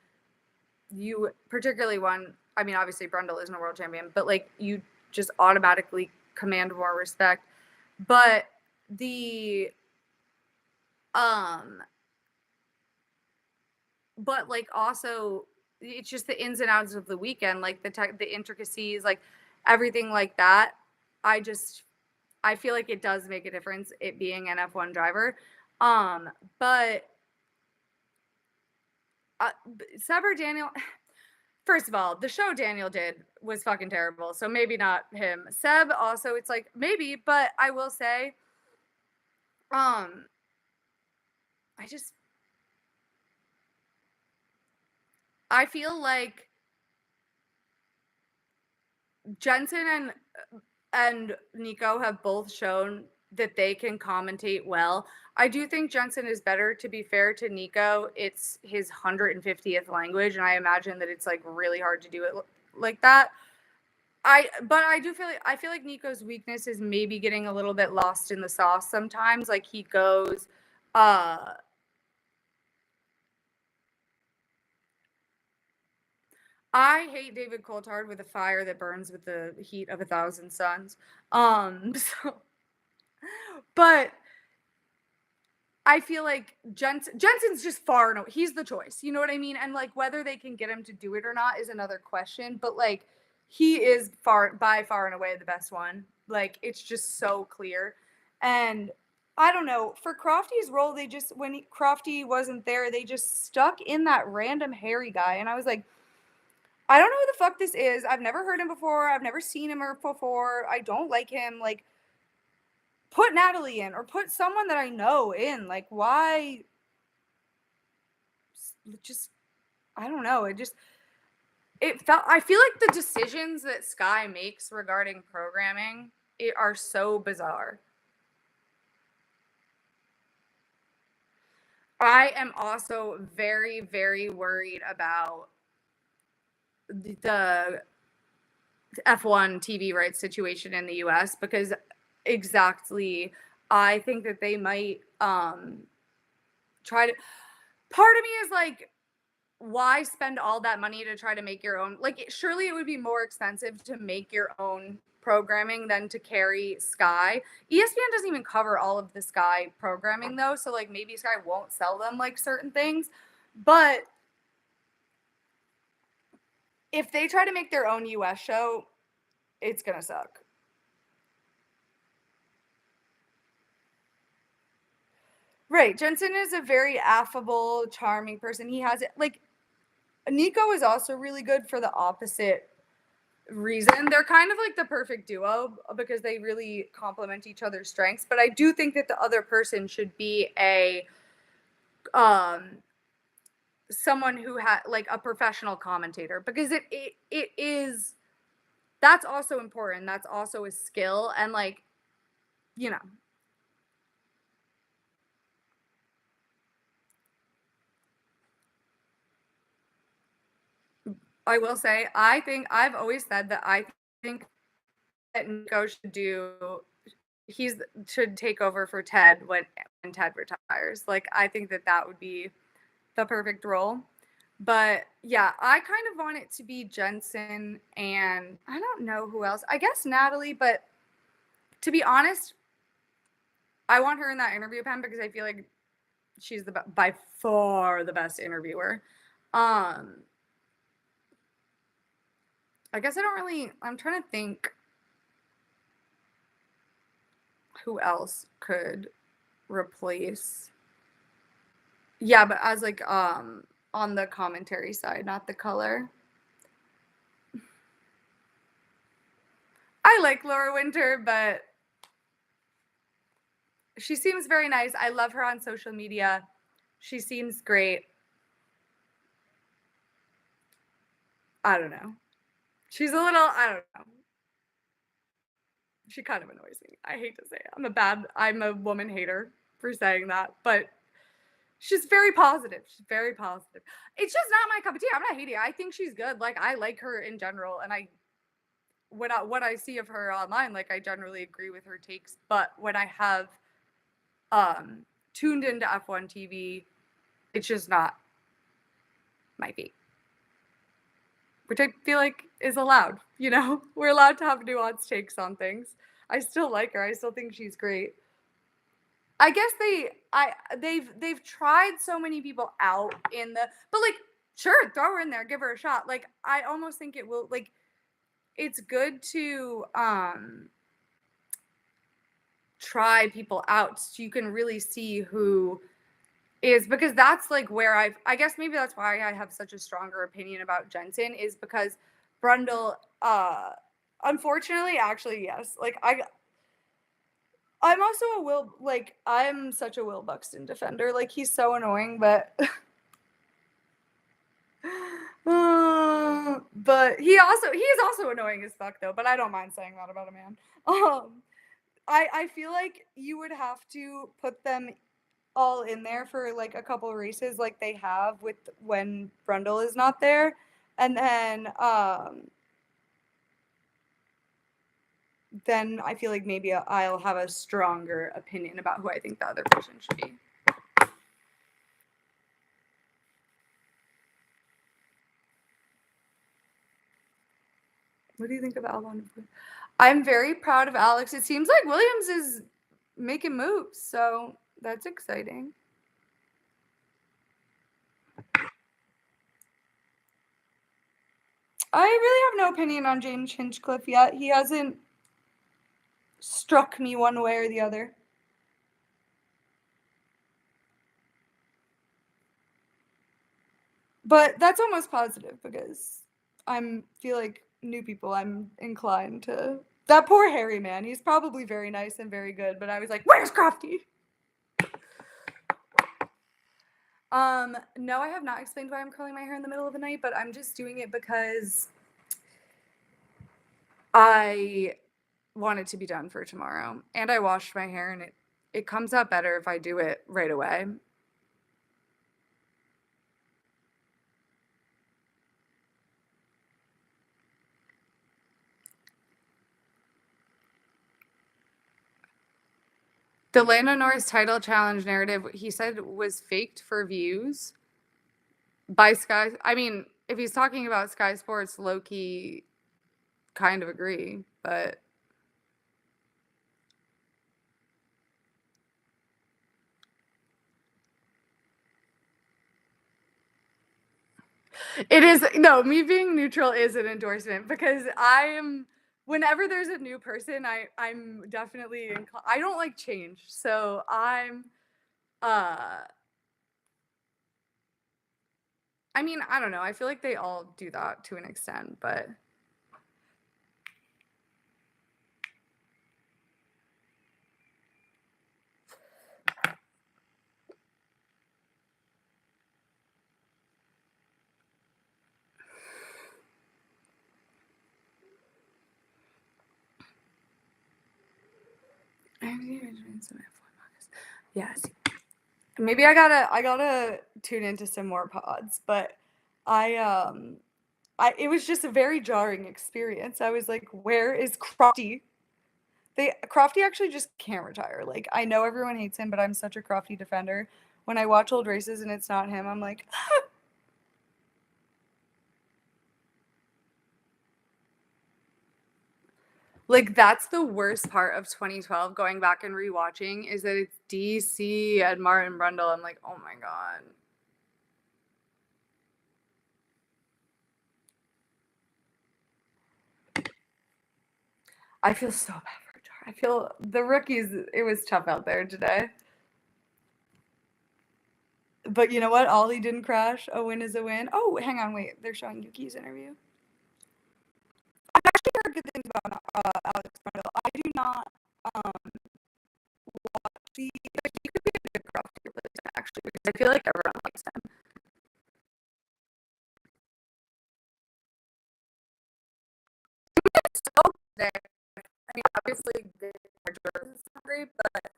you particularly one. I mean, obviously Brundle isn't a world champion, but like you just automatically command more respect. But the but like also it's just the ins and outs of the weekend, like the intricacies, like everything like that. I feel like it does make a difference, it being an F1 driver. But Seb or Daniel, first of all, the show Daniel did was fucking terrible, so maybe not him. Seb also, it's like maybe, but I will say, I just I feel like Jensen and Nico have both shown that they can commentate well. I do think Jensen is better. To be fair to Nico, it's his 150th language, and I imagine that it's like really hard to do it like that. I do feel like Nico's weakness is maybe getting a little bit lost in the sauce sometimes. Like he goes, uh I hate David Coulthard with a fire that burns with the heat of 1,000 suns. So, but I feel like Jensen's just far and away. He's the choice. You know what I mean? And like whether they can get him to do it or not is another question. But like he is by far and away the best one. Like it's just so clear. And I don't know. For Crofty's role, they just Crofty wasn't there, they just stuck in that random Harry guy. And I was like, I don't know who the fuck this is. I've never heard him before. I've never seen him before. I don't like him. Like put Natalie in or put someone that I know in. Like, why? Just, I don't know. I feel like the decisions that Sky makes regarding programming are so bizarre. I am also very, very worried about the F1 TV rights situation in the US because exactly I think that they might try to part of me is like why spend all that money to try to make your own like surely it would be more expensive to make your own programming than to carry Sky. ESPN doesn't even cover all of the Sky programming though, so like maybe Sky won't sell them like certain things. But if they try to make their own US show, it's going to suck. Right. Jensen is a very affable, charming person. He has it like Nico is also really good for the opposite reason. They're kind of like the perfect duo because they really complement each other's strengths. But I do think that the other person should be a someone who had like a professional commentator because it is that's also important. That's also a skill and like you know I will say, I think I've always said that I think that Nico should take over for Ted when Ted retires. Like I think that that would be the perfect role. But yeah, I kind of want it to be Jensen and I don't know who else. I guess Natalie, but to be honest, I want her in that interview pen because I feel like she's by far the best interviewer. I guess I'm trying to think who else could replace. Yeah, but as like on the commentary side, not the color. I like Laura Winter, but she seems very nice. I love her on social media. She seems great. I don't know. She's a little, I don't know. She kind of annoys me. I hate to say it. I'm a woman hater for saying that, but she's very positive. She's very positive. It's just not my cup of tea. I'm not hating. I think she's good. Like I like her in general, and what I see of her online, like I generally agree with her takes. But when I have tuned into F1 TV, it's just not my beat. Which I feel like is allowed, you know? We're allowed to have nuanced takes on things. I still like her. I still think she's great. I guess they've tried so many people out but like sure, throw her in there, give her a shot. Like I almost think it will like it's good to try people out so you can really see who is because that's like where I guess maybe that's why I have such a stronger opinion about Jensen is because Brundle unfortunately actually yes like I'm also I'm such a Will Buxton defender. Like he's so annoying, but but he's also annoying as fuck though. But I don't mind saying that about a man. I feel like you would have to put them all in there for like a couple races, like they have with when Brundle is not there, and then then I feel like maybe I'll have a stronger opinion about who I think the other person should be. What do you think of Albon? I'm very proud of Alex. It seems like Williams is making moves, so that's exciting. I really have no opinion on James Hinchcliffe yet. He hasn't struck me one way or the other. But that's almost positive because feel like new people I'm inclined to. That poor Harry man, he's probably very nice and very good, but I was like, where's Crofty? No, I have not explained why I'm curling my hair in the middle of the night, but I'm just doing it because I want it to be done for tomorrow. And I washed my hair and it comes out better if I do it right away. The Lando Norris title challenge narrative, he said, was faked for views by Sky. I mean, if he's talking about Sky Sports, low-key kind of agree, but it is, no, me being neutral is an endorsement because whenever there's a new person, I'm definitely, I don't like change. So I mean, I don't know. I feel like they all do that to an extent, but yes. Maybe I gotta tune into some more pods, but it was just a very jarring experience. I was like, where is Crofty? Crofty actually just can't retire. Like, I know everyone hates him, but I'm such a Crofty defender. When I watch old races and it's not him, I'm like, like that's the worst part of 2012. Going back and rewatching is that it's DC and Martin Brundle. I'm like, oh my god. I feel so bad for Jar. I feel the rookies. It was tough out there today. But you know what? Ollie didn't crash. A win is a win. Oh, hang on, wait. They're showing Yuki's interview. I've actually heard good things about Alex Brundle. I do not watch the. But he could be a good Crofty replacement, actually, because I feel like everyone likes him. It's so there. I mean, obviously, the Georgia is not great, but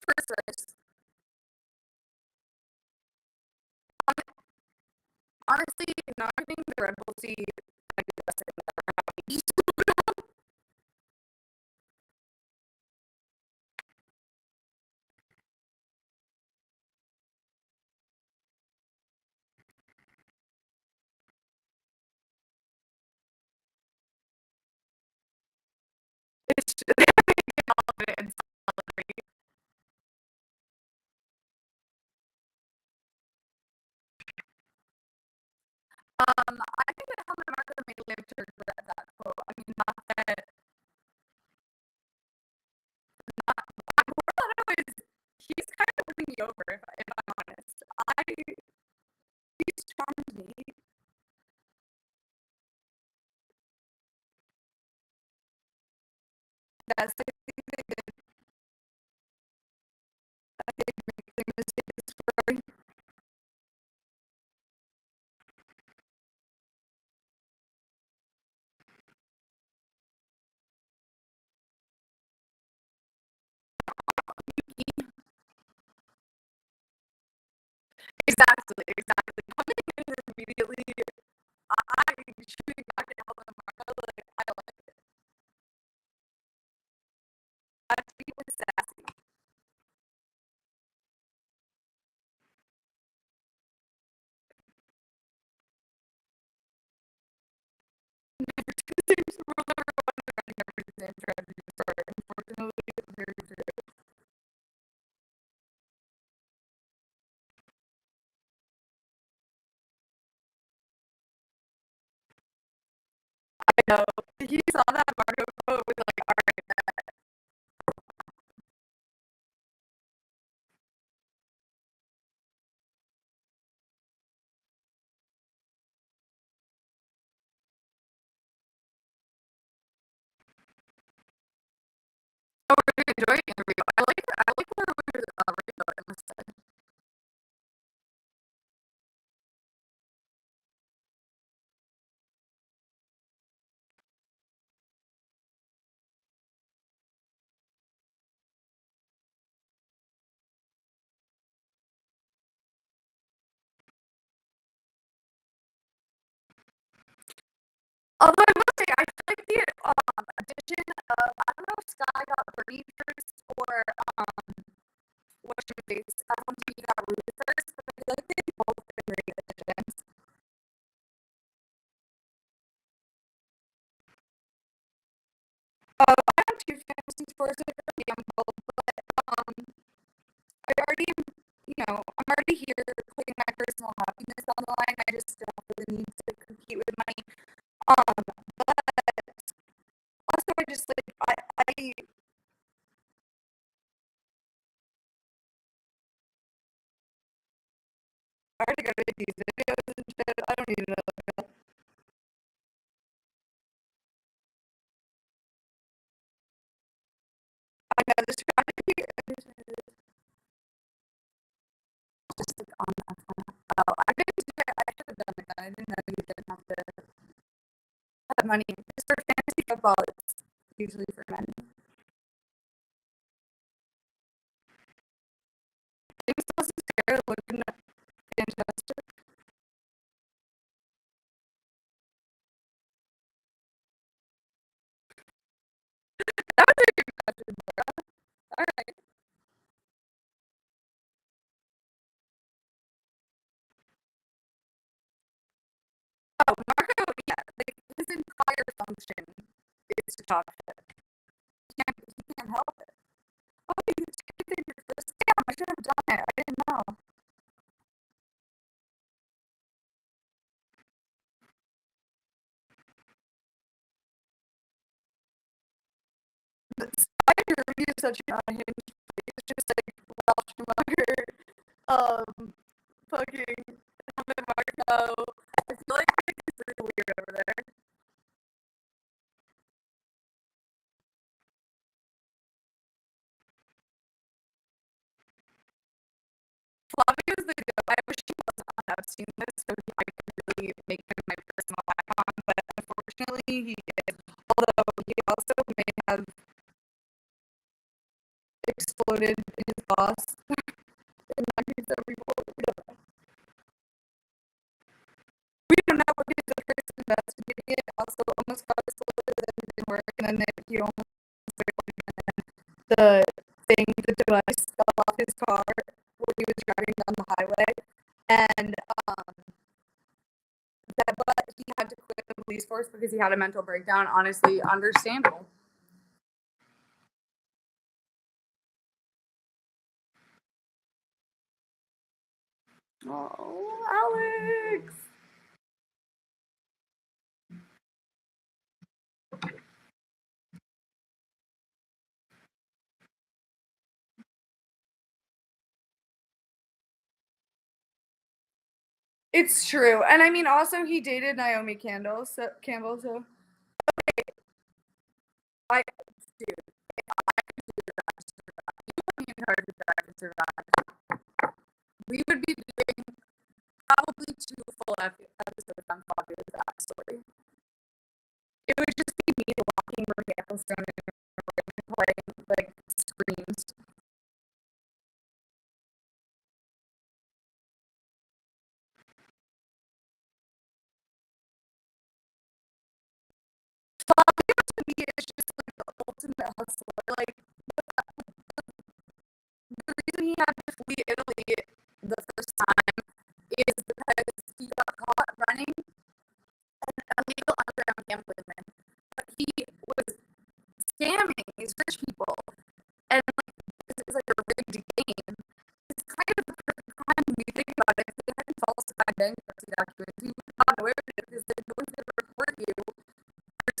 first race. Honestly, not getting the Red Bull seat might be the best thing that ever happened. It's just, all of it and celebrate. I think that Helmut Marko may live to regret that quote. I mean, not that. He's kind of winning me over, if I'm honest. He's charmed me. Yes, I think they did. I think they made mistakes for. Exactly, exactly. Coming in immediately, I shooting back at Helmut Marko, like, I like it. know. He saw that Marco quote was like, all right, oh, we're enjoying the interview. I like where we're radio, I must say. Although I must say, I feel like the addition of, I don't know if Sky got Bernie first or what's your face? I don't think he got Ruth first, but I feel like they've both been great additions. I have two fantasy sports that are gamble, but I already, I'm already here putting my personal happiness on the line. I just don't feel the need to compete with money. But also I just like I already got these videos and shit. I don't even know. I know the strategy just like on that one. Oh, I didn't do it. I should have done it. I didn't know you didn't have to have money. Just for fantasy football, it's usually for men. James was scared looking at fantastic. That was a good question, Laura. Alright. Oh, Marco, yeah, like his entire function is to talk shit. He can't help it. Oh, you did your first. Damn, I should have done it. I didn't know. Spider is such an unhinged. It's just like Ralph Schumacher, fucking Helmut Marko. I feel like it's really weird over there. Flavio is the goat. I wish he was on Epstein list so I could really make him my personal icon, but unfortunately he is. Although he also may have exploded his boss in 1974. We don't know what he's the first investigating it. Also, almost got exploded and it didn't work, and then he almost the the device fell off his car when he was driving down the highway, and but he had to quit the police force because he had a mental breakdown. Honestly, understandable. Oh, Alex. It's true, and I mean, also he dated Naomi Campbell, so I, dude, I could do that to survive. You wouldn't even hard to drive to survive. We would be doing probably 2 full episodes on Fabio's backstory. It would just be me walking Marie Ecclestone and playing like screams. Fabio to me is just like the ultimate hustler. Like the reason he had to flee Italy the first time is because he got caught running an illegal underground gambling ring. But he was scamming these rich people, and like this is like a rigged game. It's kind of the perfect crime when you think about it. If they hadn't falsified bankruptcy documents, you would have gotten away with it because no one's going to report you for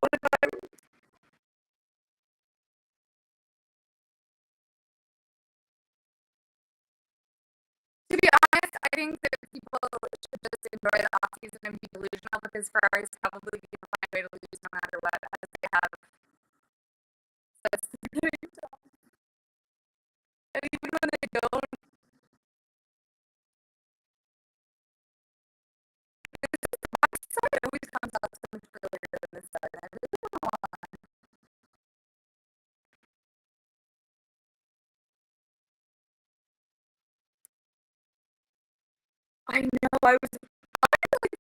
What if I To be honest, I think that people should just enjoy the off season and be delusional because Ferrari's probably going to find a way to lose no matter what, as they have since the beginning of time. And even when they don't, my side always comes out so much earlier than this side. I really don't know why. I know. I was like,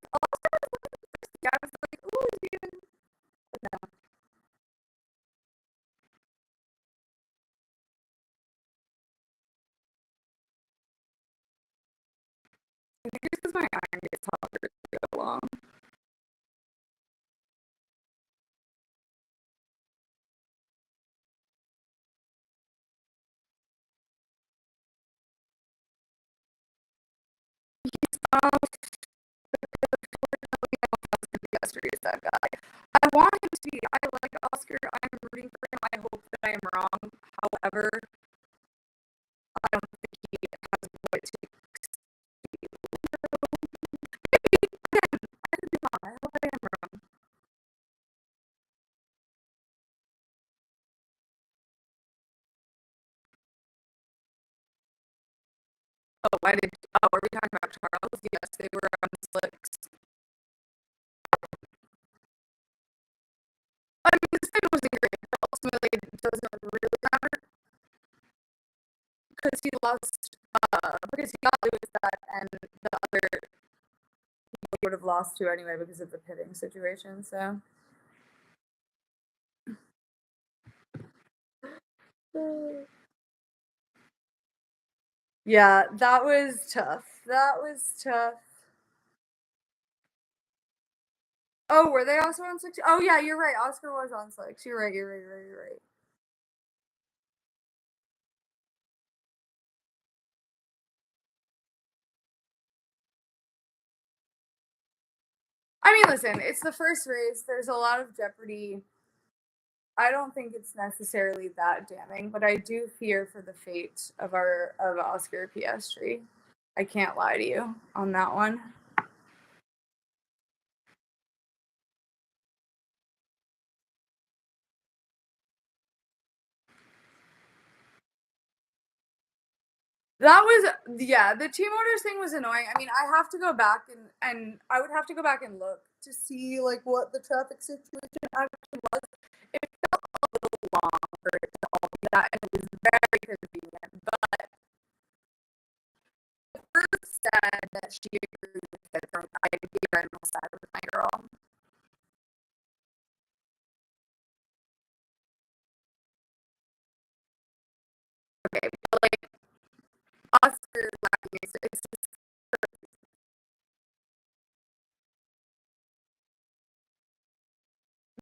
I was like, ooh, dude. No. I think it's because my iron gets hotter as we go along. Um, Oscar is that guy. I want him to be. I like Oscar. I'm rooting for him. I hope that I am wrong. However, I don't think he has what to I could be wrong. I hope I am wrong. Oh, why did? Oh, are we talking about Charles? Yes, they were on the slicks. I mean, this thing wasn't great, but ultimately it doesn't really matter because he lost. Because he got Lewis that, and the other he would have lost to anyway because of the pitting situation. So. Yeah, that was tough. That was tough. Oh, were they also on slicks? Oh yeah, you're right. Oscar was on slicks. You're right. You're right. You're right. You're right. I mean, listen, it's the first race. There's a lot of jeopardy. I don't think it's necessarily that damning, but I do fear for the fate of Oscar Piastri. I can't lie to you on that one. That was yeah, the team orders thing was annoying. I mean, I have to go back and I would have to go back and look to see like what the traffic situation actually was. It felt a little long for it to all be that, and it was very convenient. But Ruth said that she agreed with it. From I gave her no side with my girl. Okay, but like Oscar laughing is it's just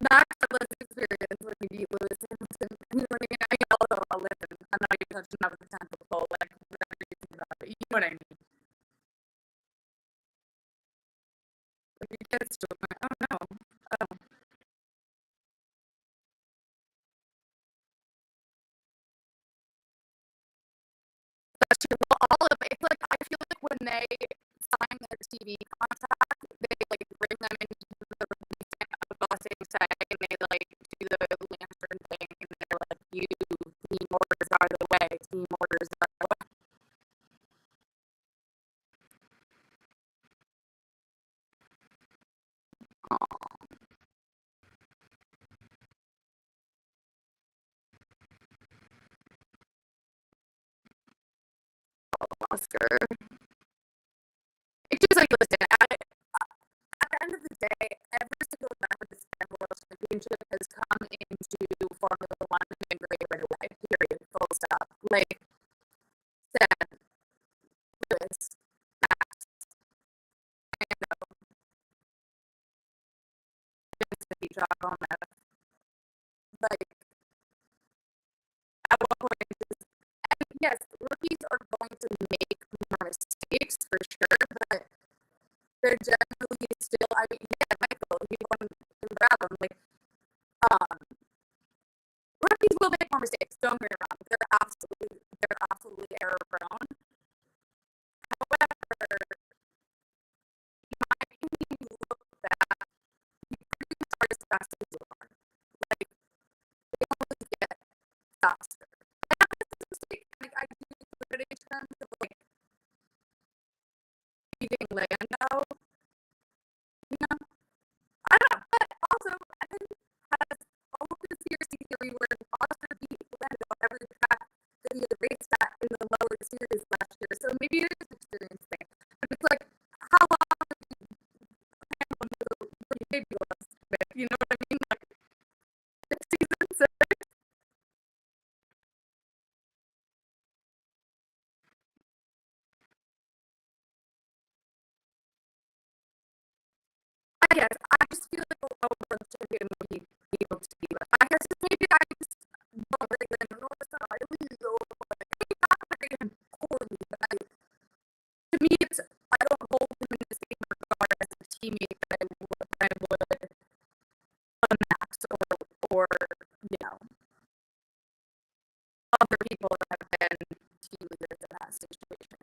Max had less experience when he beat Lewis Hamilton. And when he, I mean, also, listen, I'm not even touching on the potential pull, like, whatever you think about it. You know what I mean? Like, you get to a point, oh no. Oh. That's true. Well, all of it, it's like, I feel like when they sign their TV contract, they, like, bring them into the busing set, and they, like, do the lantern thing, and they're like, you, team orders are the way, team orders are the way. Oscar. It's just like, listen, at the end of the day, every single member of this World Championship has come into Formula One and been great right away. Period. Full stop. Like, Sen, Lewis, Max, Lando, Joe, like, at one point, and yes, rookies are going to make more mistakes for sure, but they're generally still, I mean, yeah, Michael, he won and grab him. Like, mistakes. Don't get me wrong; they're absolutely error prone. However, in my opinion, you look back, you pretty much are as fast as you are. Like they only get faster. And that's a mistake. Like I do look at it in terms of like leaving Lando. You know, I don't know, but also I think has all of the conspiracy theory where Oscar beat Lando every track that he had raced at in the lower series last year. So maybe it is an experience thing. But it's like, how long did you baby was? You know what I mean? Like, season 6. I guess I just feel like a world champion would be able to be like. I guess maybe I just don't rate them North Star. I really don't like. Maybe not rate him poorly, but to me, it's I don't hold him in the same regard as a teammate that I would a Max or you know other people that have been team leaders in that situation.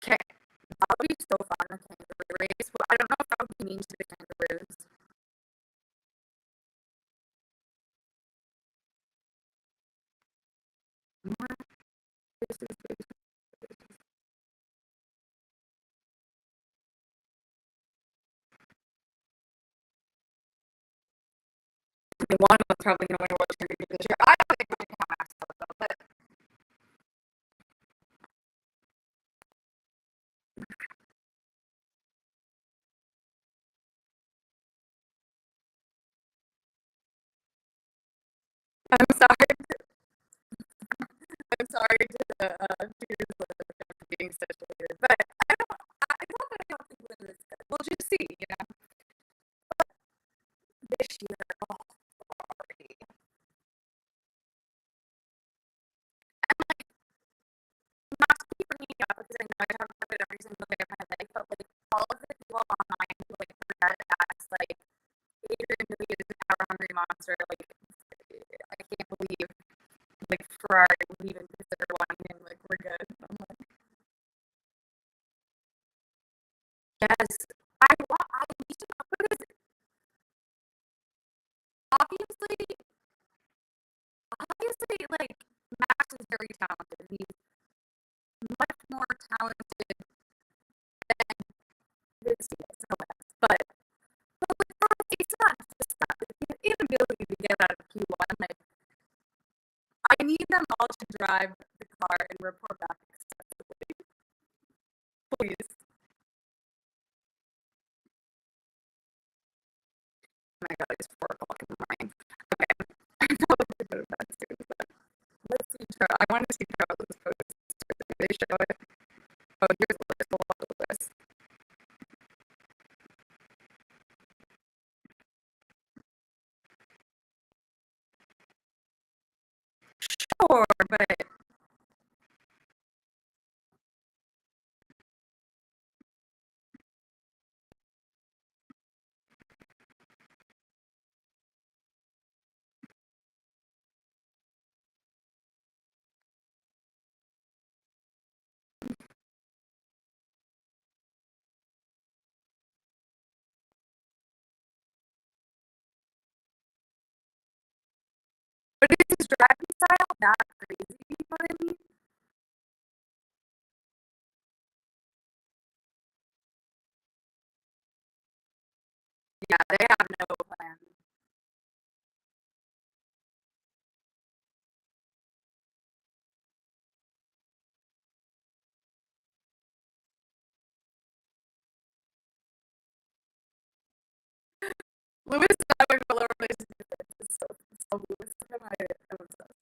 Okay, that would be so fun, a kangaroo race. But I don't know if that would be mean to the kangaroos. I mean, one of them's probably going to win a world championship this year. I don't think we can count Max though, but I'm sorry. I'm sorry to for being such a weird, but I don't. I don't think I don't think Linder is good. We'll just see, you know. But this year, oh, sorry. And like, not to keep bringing it up because I know I talk about it every single day of my life, but like all of the people online who like forget as like Adrian Newey is a power hungry monster. Like I can't believe like Ferrari would even consider wanting him. Like we're good. I'm like, yes, I want. I need to know because obviously, like Max is very talented. He's much more talented than his teammates, but like, it's not just that. The inability to get out of Q1, like I need them all to drive the car and report back excessively. Please. Oh my god, it's 4 o'clock in the morning. Okay. I know I'm going to go to bed soon, but let's see I want to see Charles' post. They show it. Oh, here's the list. We'll follow the list. Sure, but but is his driving style that crazy? You know what I mean? Yeah, they have no plan. Lewis and I went all over places. It's so Lewis. I'm obsessed.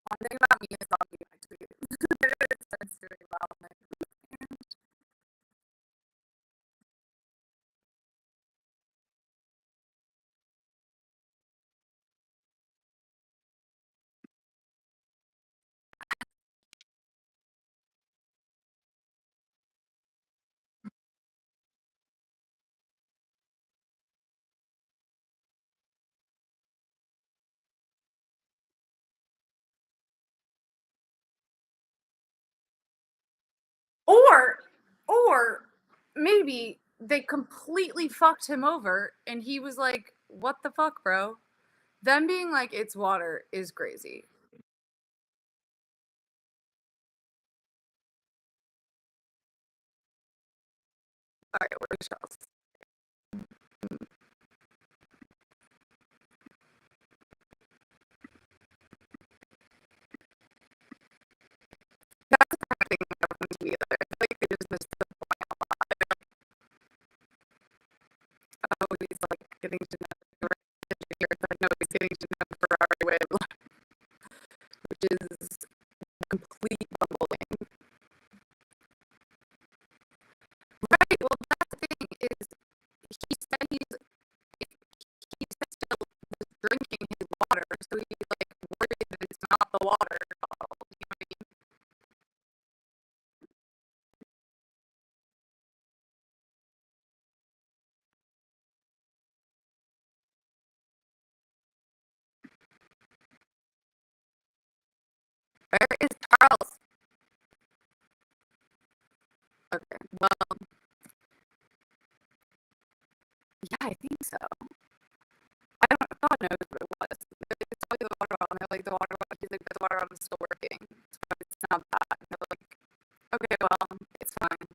One thing about me is I'll be my tweet. It starts doing well. Or maybe they completely fucked him over and he was like, what the fuck, bro? Them being like, it's water is crazy. All right, where's Charles? That's the kind of thing that happens to me either. I feel like they just missed the point a lot. Oh, he's like getting to know like, no, he's getting to know Ferrari with, which is complete bumbling. Right. Well, that's the thing is, he said he's still drinking his water, so he's like worried that it's not the water bottle. You know what I mean? Where is Charles? Okay, well, yeah, I think so. I don't know. God knows what it was. It's probably the water bottle. And they're like, the water bottle. He's like, the water bottle is still working. It's not bad. And they're like, okay, well, it's fine.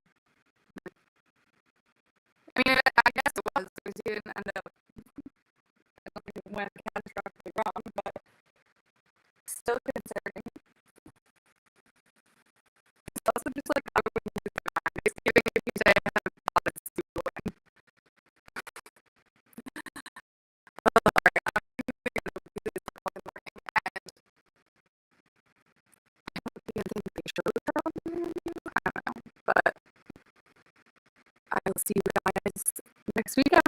I mean, I guess it was because he didn't end up. I don't think it went catastrophically wrong, but still concerning. It's also just like, I wouldn't lose my mind. It's giving if you say I haven't thought it's too win. Sorry, I'm thinking of this is the fucking morning, and I don't even think they showed her on the interview. I don't know, but I will see you guys next weekend.